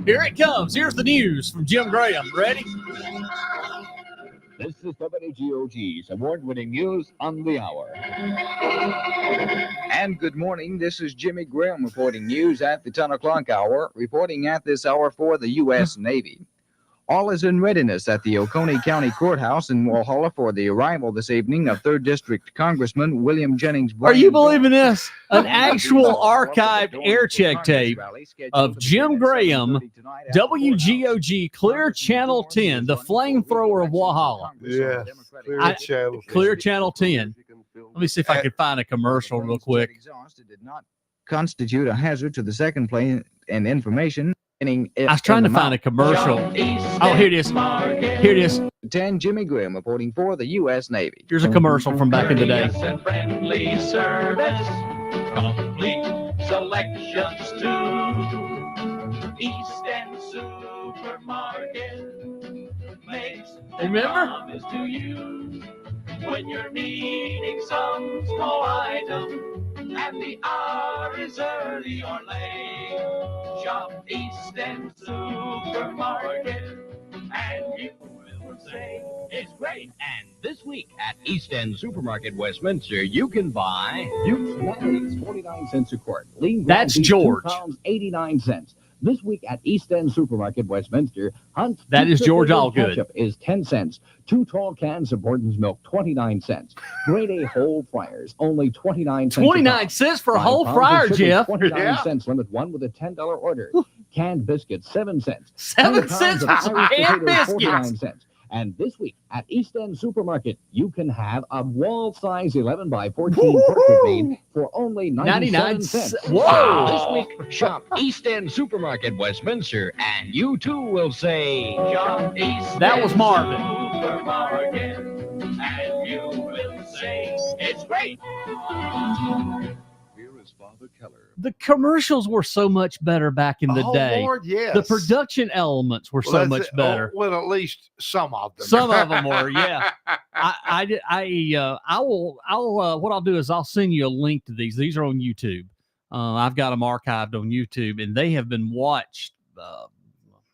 Here it comes. Here's the news from Jim Graham. Ready? This is WGOG's award-winning news on the hour. And good morning. This is Jimmy Graham reporting news at the 10 o'clock hour, reporting at this hour for the U.S. Navy. All is in readiness at the Oconee County Courthouse in Walhalla for the arrival this evening of 3rd District Congressman William Jennings Bryan. Are you believing this? An actual archived air check tape of Jim Graham, WGOG, Clear Channel 10, the flamethrower of Walhalla. Yeah, Clear Channel 10. Let me see if I can find a commercial real quick. Exhaust did not constitute a hazard to the second plane and information. I was trying to find a commercial. Oh, here it is. Here it is. 10 Jimmy Graham reporting for the U.S. Navy. Here's a commercial from back in the day. And friendly service, complete selections too. East End Supermarket makes Remember? promise to you when you're needing some small item and the hour is early or late. Shop East End Supermarket and you will will say it's great. And this week at East End Supermarket, Westminster, you can buy Duke's mayonnaise, 49 cents a quart. Lean That's ground beef, George. 2 pounds, 89 cents. This week at East End Supermarket, Westminster, Hunt's That is Pizza George flavored Allgood. ketchup is 10 cents. 2 tall cans of Borden's milk, 29 cents. Grade A whole fryers, only 29 cents. 29 cents for a 5 whole pounds of fryer, sugar, Jeff. 29 Yeah. cents. Limit 1 with a $10 order. Canned biscuits, 7 cents. 7 10 cents pounds for of some Irish canned potatoes, biscuits. 49 cents. And this week at East End Supermarket, you can have a wall-size 11 by 14 portrait made for only 99 cents. Whoa! This week, shop East End Supermarket, Westminster, and you too will say, shop East That was Marvin. Supermarket, and you will say, it's great. Here is Father Keller. The commercials were so much better back in the Oh, Day. Lord, yes. The production elements were so that's much it. better. Oh, well, at least some of them. Some of them were, yeah. What I'll do is I'll send you a link to these. These are on YouTube. I've got them archived on YouTube, and they have been watched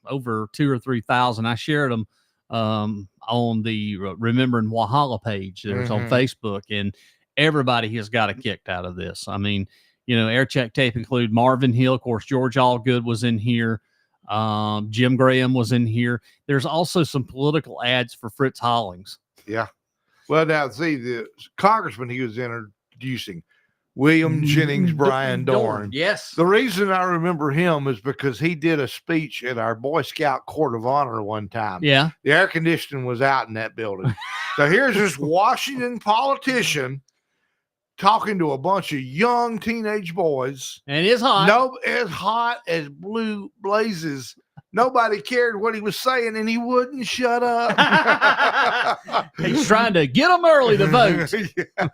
over 2,000 or 3,000. I shared them on the Remembering Walhalla page. There's on Facebook, and everybody has got a kick out of this. I mean, you know, air check tape include Marvin Hill. Of course, George Allgood was in here. Jim Graham was in here. There's also some political ads for Fritz Hollings. Yeah. Well, now, see, the congressman he was introducing, William Jennings Bryan Dorn. Yes. The reason I remember him is because he did a speech at our Boy Scout Court of Honor one time. Yeah. The air conditioning was out in that building. So here's this Washington politician talking to a bunch of young teenage boys. And it's hot. No, as hot as blue blazes. Nobody cared what he was saying, and he wouldn't shut up. He's trying to get them early to vote. Yeah.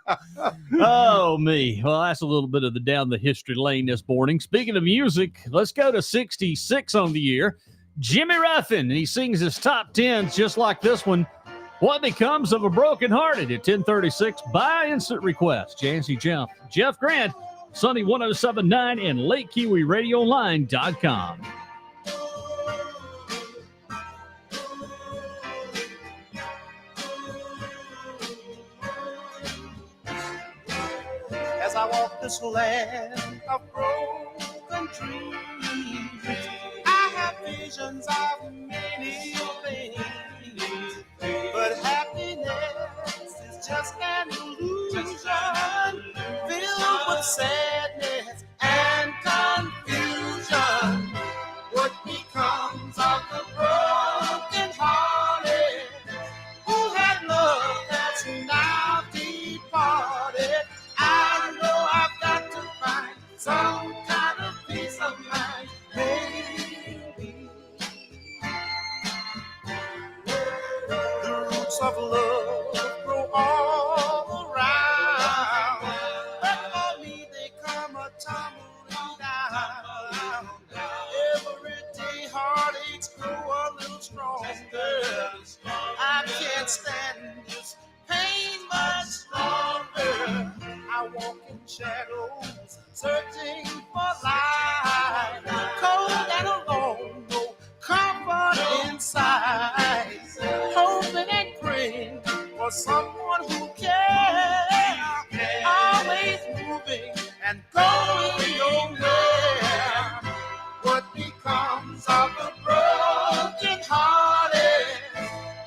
Oh, me. Well, that's a little bit of the down the history lane this morning. Speaking of music, let's go to 66 on the year. Jimmy Ruffin, and he sings his top 10s just like this one. What Becomes of a Broken Hearted at 10:36 by instant request. Jazzy Jeff, Jeff Grant, Sunny 107.9 and Lake Keowee Radio Online.com. As I walk this land of broken dreams, I have visions of many things, but happiness is just an illusion, filled with sadness and confusion. What becomes of the broken hearted who had love that's now departed? I know I've got to find some kind of peace of mind, maybe. The roots of love grow all around, but for me they come a tumbling down. Every day heartaches grow a little stronger. I can't stand this pain much longer. I walk in shadows, searching for light, cold and alone, no comfort inside, hoping and praying for someone who cares, always moving and going nowhere. What becomes of the broken hearted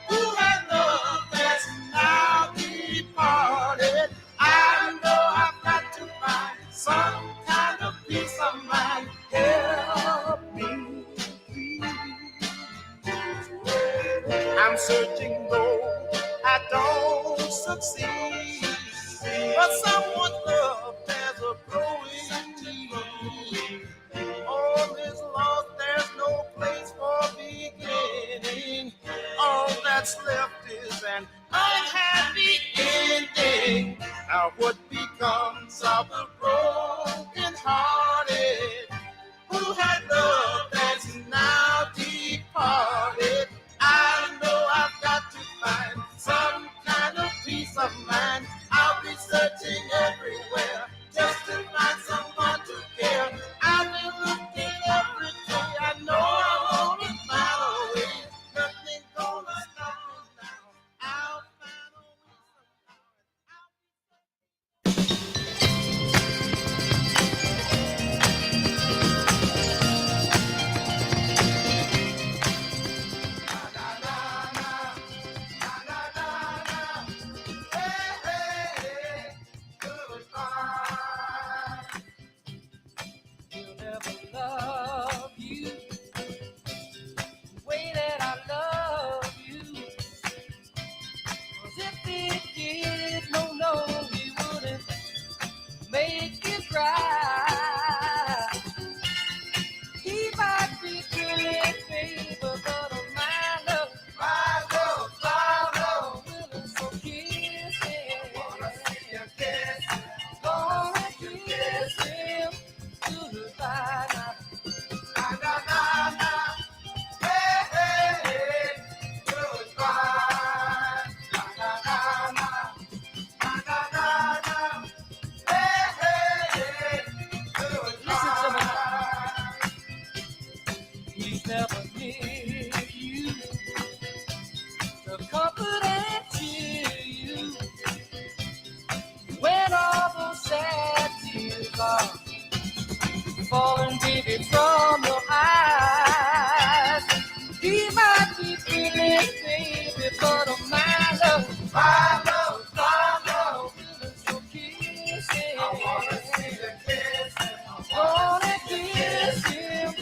who had love that's now departed? I know I've got to find some kind of peace of mind. Help me, please. I'm searching though I don't succeed, but someone's love has a growing need. All is lost, there's no place for beginning. All that's left is an unhappy ending. Now what becomes of the broken hearted who had love that's now departed? I know I've got to find some kind of peace of mind. I'll be searching everywhere just to find someone to care. I've been looking every day. I know I'm only a mile away. Nothing gonna stop me make you cry. He might be good, baby, but my love, will so kiss him. Wanna see you kiss him. Gonna kiss him goodbye now. Na na na na, hey hey hey, goodbye. Na na na na, na na na na, hey hey hey, goodbye. Listen to me. He's never near you to comfort and cheer you when all those sad tears are falling, baby, from your eyes. He might be feeling, baby, but my love, feeling so kissing. I wanna see you kiss him. I wanna kiss him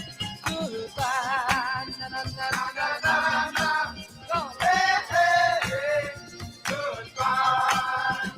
goodbye. Na na na na na na. Hey hey hey, goodbye.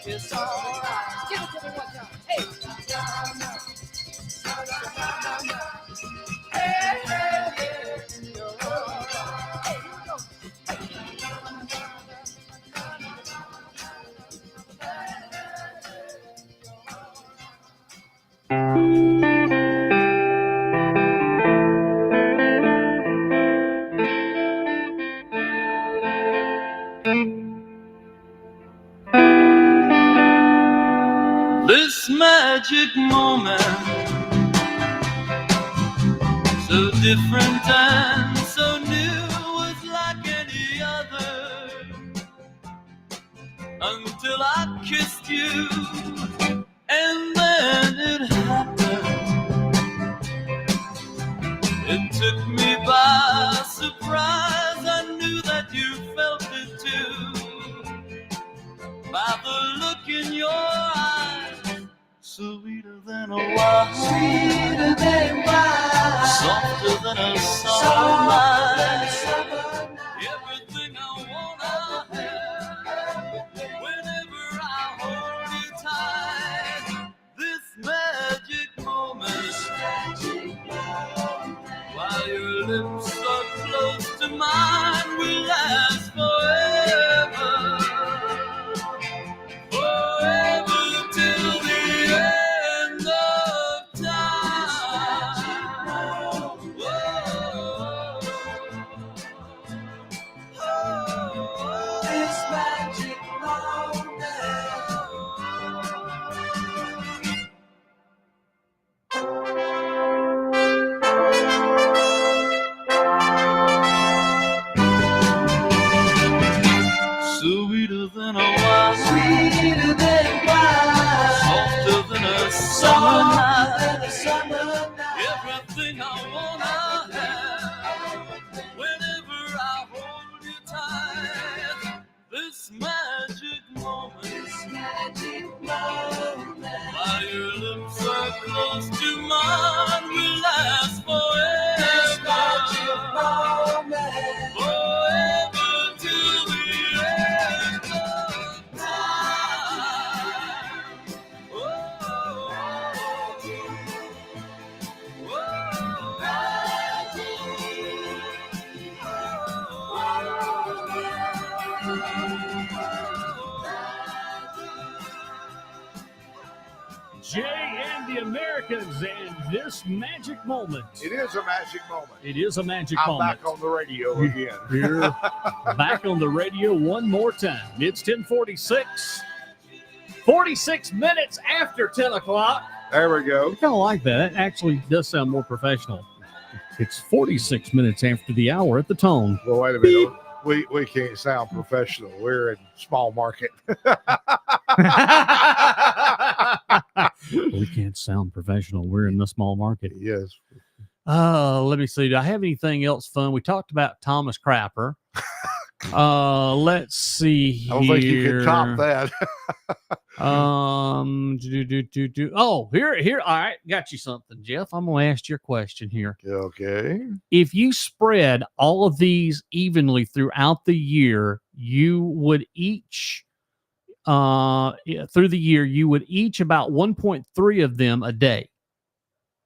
It's all right. Give it to me one time. Hey. Hey, hey, hey. You're all right. Hey, here we go. This magic moment, so different and so new, was like any other, until I kissed you, and then it happened. It took me by surprise. I knew that you felt it too, by the look in your eyes, sweeter than a wine, Sweeter than wine, softer than a summer night. Everything I wanna have, whenever I hold you tight. This magic moment, while your lips are close to mine, will last forever. Forever till the end of time. Whoa. This magic moment, Your lips are close to mine, will last forever. This magic moment, forever till the end of time. Oh, Jay and the Americans and this magic moment. It is a magic moment. It is a magic I'm moment. back on the radio again. We're back on the radio one more time. It's 10:46. 46 minutes after 10 o'clock. There we go. I kind of like that. It actually does sound more professional. It's 46 minutes after the hour at the tone. Well, wait a minute. We can't sound professional. We're in small market. We can't sound professional. We're in the small market. Yes. Let me see. Do I have anything else fun? We talked about Thomas Crapper. Let's see here. I don't think you can top that. Oh, here. All right, got you something, Jeff. I'm gonna ask you a question here. Okay. If you spread all of these evenly throughout the year, you would each about 1.3 of them a day.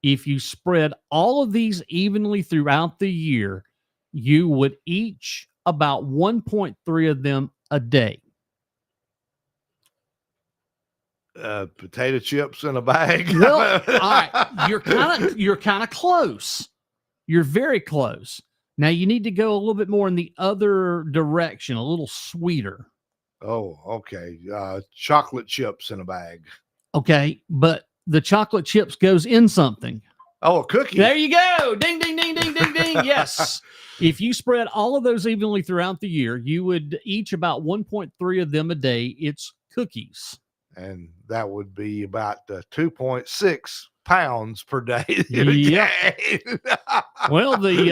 If you spread all of these evenly throughout the year, you would each about 1.3 of them a day. Potato chips in a bag. Well, all right, you're kind of close. You're very close. Now you need to go a little bit more in the other direction, a little sweeter. Oh, okay. Chocolate chips in a bag. Okay, but the chocolate chips goes in something. Oh, a cookie. There you go. Ding, ding, ding, ding, ding, ding. Yes. If you spread all of those evenly throughout the year, you would each about 1.3 of them a day. It's cookies. And that would be about 2.6 pounds per day. Yeah. Well, absolutely.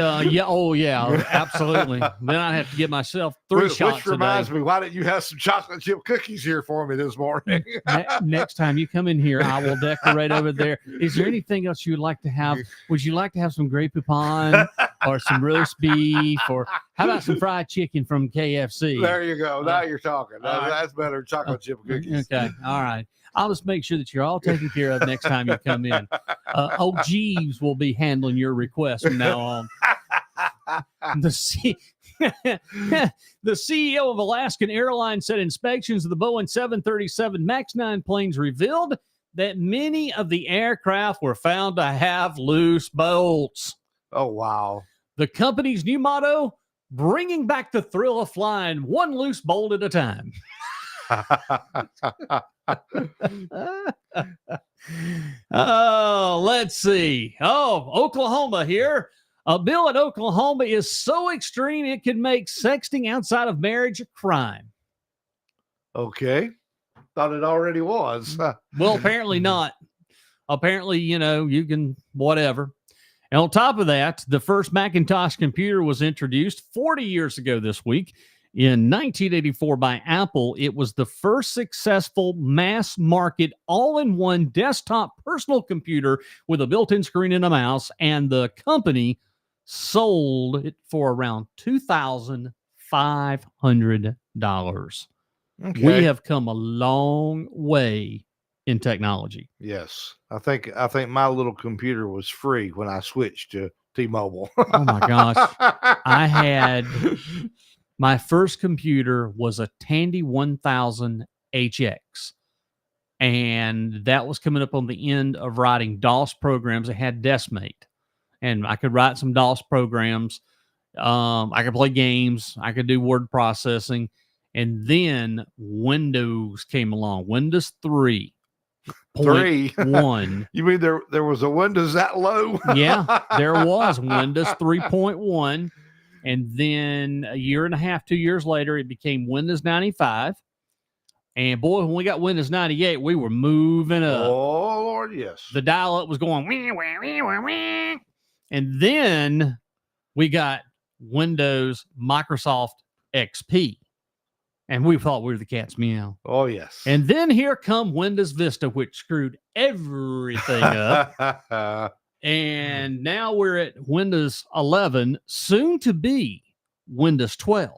Then I have to get myself 3 shots. Which reminds me, why didn't you have some chocolate chip cookies here for me this morning? Next time you come in here, I will decorate over there. Is there anything else you'd like to have? Would you like to have some Grey Poupon or some roast beef, or how about some fried chicken from KFC? There you go. Now you're talking. That's better than chocolate chip cookies. Okay. All right. I'll just make sure that you're all taken care of next time you come in. Old Jeeves will be handling your request from now on. The CEO of Alaskan Airlines said inspections of the Boeing 737 MAX 9 planes revealed that many of the aircraft were found to have loose bolts. Oh, wow. The company's new motto, bringing back the thrill of flying one loose bolt at a time. Oh, let's see. Oh, Oklahoma here. A bill in Oklahoma is so extreme it could make sexting outside of marriage a crime. Okay. Thought it already was. Well, apparently not. Apparently, you can whatever. And on top of that, the first Macintosh computer was introduced 40 years ago this week. In 1984 by Apple, it was the first successful mass market all-in-one desktop personal computer with a built-in screen and a mouse, and the company sold it for around $2,500. Okay. We have come a long way in technology. Yes. I think my little computer was free when I switched to T-Mobile. Oh my gosh. I had my first computer was a Tandy 1000 HX. And that was coming up on the end of writing DOS programs. It had DeskMate. And I could write some DOS programs. I could play games. I could do word processing. And then Windows came along. Windows 3.1. You mean there was a Windows that low? Yeah, there was Windows 3.1. And then a year and a half, 2 years later, it became Windows 95. And boy, when we got Windows 98, we were moving up. Oh, Lord, yes. The dial-up was going, wah, wah, wah, wah, wah. And then we got Windows Microsoft XP. And we thought we were the cat's meow. Oh, yes. And then here come Windows Vista, which screwed everything up. And now we're at Windows 11, soon to be Windows 12.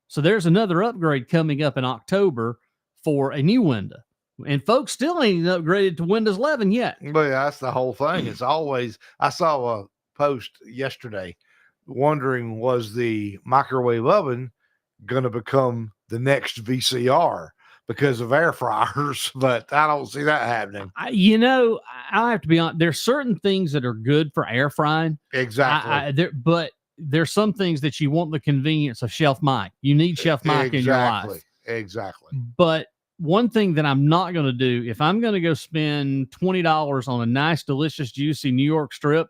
So there's another upgrade coming up in October for a new window. And folks still ain't upgraded to Windows 11 yet. But that's the whole thing. It's always, I saw a post yesterday wondering, was the microwave oven going to become the next VCR because of air fryers? But I don't see that happening. I have to be honest. There's certain things that are good for air frying. Exactly. But there's some things that you want the convenience of shelf mic. You need shelf mic in your life. Exactly. But one thing that I'm not going to do, if I'm going to go spend $20 on a nice, delicious, juicy New York strip,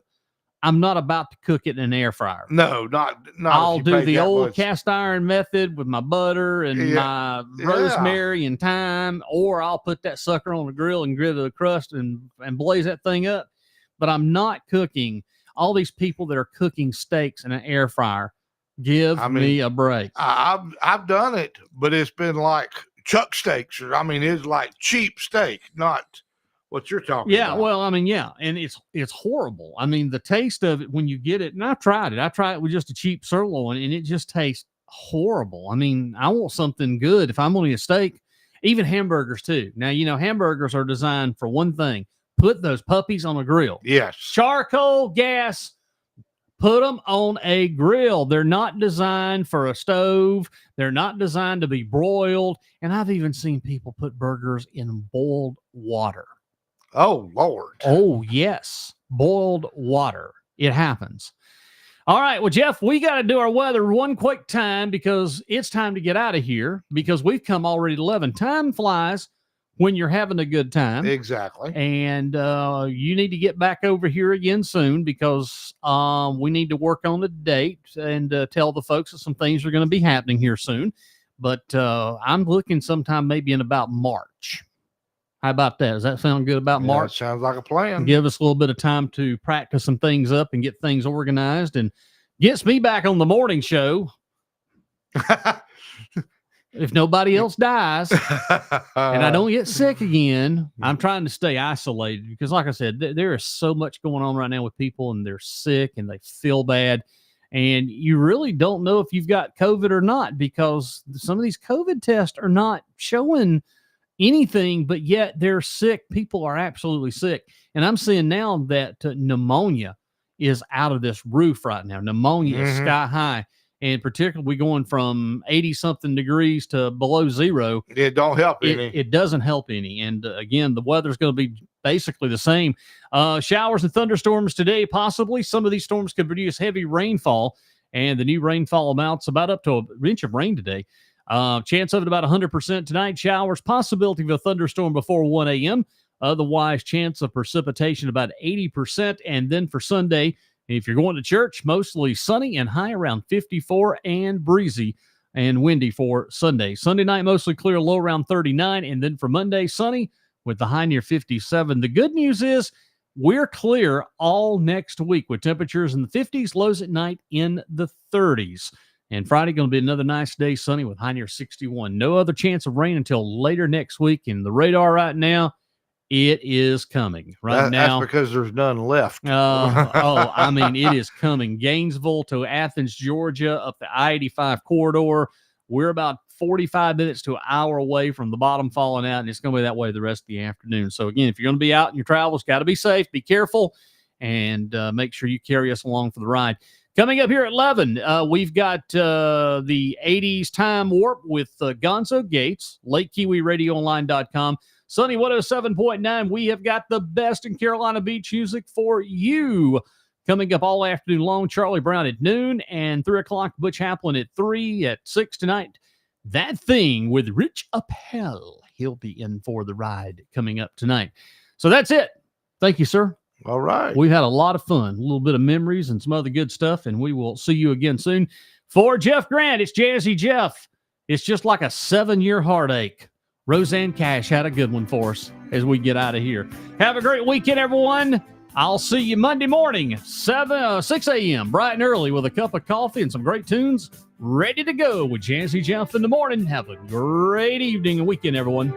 I'm not about to cook it in an air fryer. No, not. I'll do the old cast iron method with my butter and my rosemary and thyme, or I'll put that sucker on the grill and grill the crust and blaze that thing up. But I'm not cooking. All these people that are cooking steaks in an air fryer, give me a break. I've done it, but it's been like chuck steaks, it's like cheap steak, not what you're talking about. Well, and it's horrible. The taste of it when you get it, and I tried it with just a cheap sirloin, and it just tastes horrible. I want something good. If I'm going to eat a steak, even hamburgers too. Now, hamburgers are designed for one thing: put those puppies on a grill. Yes. Charcoal, gas, put them on a grill. They're not designed for a stove. They're not designed to be broiled. And I've even seen people put burgers in boiled water. Oh, Lord. Oh, yes. Boiled water. It happens. All right. Well, Jeff, we got to do our weather one quick time because it's time to get out of here because we've come already to 11. Time flies when you're having a good time. Exactly. And you need to get back over here again soon because we need to work on the date and tell the folks that some things are going to be happening here soon. But I'm looking sometime maybe in about March. How about that? Does that sound good about March? That sounds like a plan. Give us a little bit of time to practice some things up and get things organized and gets me back on the morning show. If nobody else dies and I don't get sick again, I'm trying to stay isolated because, like I said, there is so much going on right now with people and they're sick and they feel bad. And you really don't know if you've got COVID or not because some of these COVID tests are not showing anything, but yet they're sick. People are absolutely sick. And I'm seeing now that pneumonia is out of this roof right now. Pneumonia is sky high. And particularly going from 80-something degrees to below zero. It don't help any. It doesn't help any. And again, the weather's going to be basically the same. Showers and thunderstorms today, possibly. Some of these storms could produce heavy rainfall. And the new rainfall amounts about up to an inch of rain today. Chance of it about 100% tonight. Showers, possibility of a thunderstorm before 1 a.m. Otherwise, chance of precipitation about 80%. And then for Sunday, if you're going to church, mostly sunny and high around 54 and breezy and windy for Sunday. Sunday night, mostly clear, low around 39. And then for Monday, sunny with the high near 57. The good news is we're clear all next week with temperatures in the 50s, lows at night in the 30s. And Friday going to be another nice day, sunny with high near 61. No other chance of rain until later next week. And the radar right now, it is coming now. That's because there's none left. It is coming. Gainesville to Athens, Georgia, up the I-85 corridor. We're about 45 minutes to an hour away from the bottom falling out, and it's going to be that way the rest of the afternoon. So, again, if you're going to be out in your travels, got to be safe, be careful, and make sure you carry us along for the ride. Coming up here at 11, we've got the 80s Time Warp with Gonzo Gates, LakeKeeweeRadioOnline.com. Sunny 107.9. We have got the best in Carolina Beach music for you. Coming up all afternoon long, Charlie Brown at noon and 3 o'clock, Butch Hamlin at 3, at 6 tonight. That Thing with Rich Appel. He'll be in for the ride coming up tonight. So that's it. Thank you, sir. All right. We've had a lot of fun, a little bit of memories and some other good stuff, and we will see you again soon. For Jeff Grant, it's Jazzy Jeff. It's just like a 7-year heartache. Roseanne Cash had a good one for us as we get out of here. Have a great weekend, everyone. I'll see you Monday morning, 6 a.m., bright and early, with a cup of coffee and some great tunes ready to go with Jazzy Jeff in the morning. Have a great evening and weekend, everyone.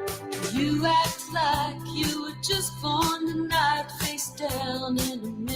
You act like you were just born tonight, face down in a mirror.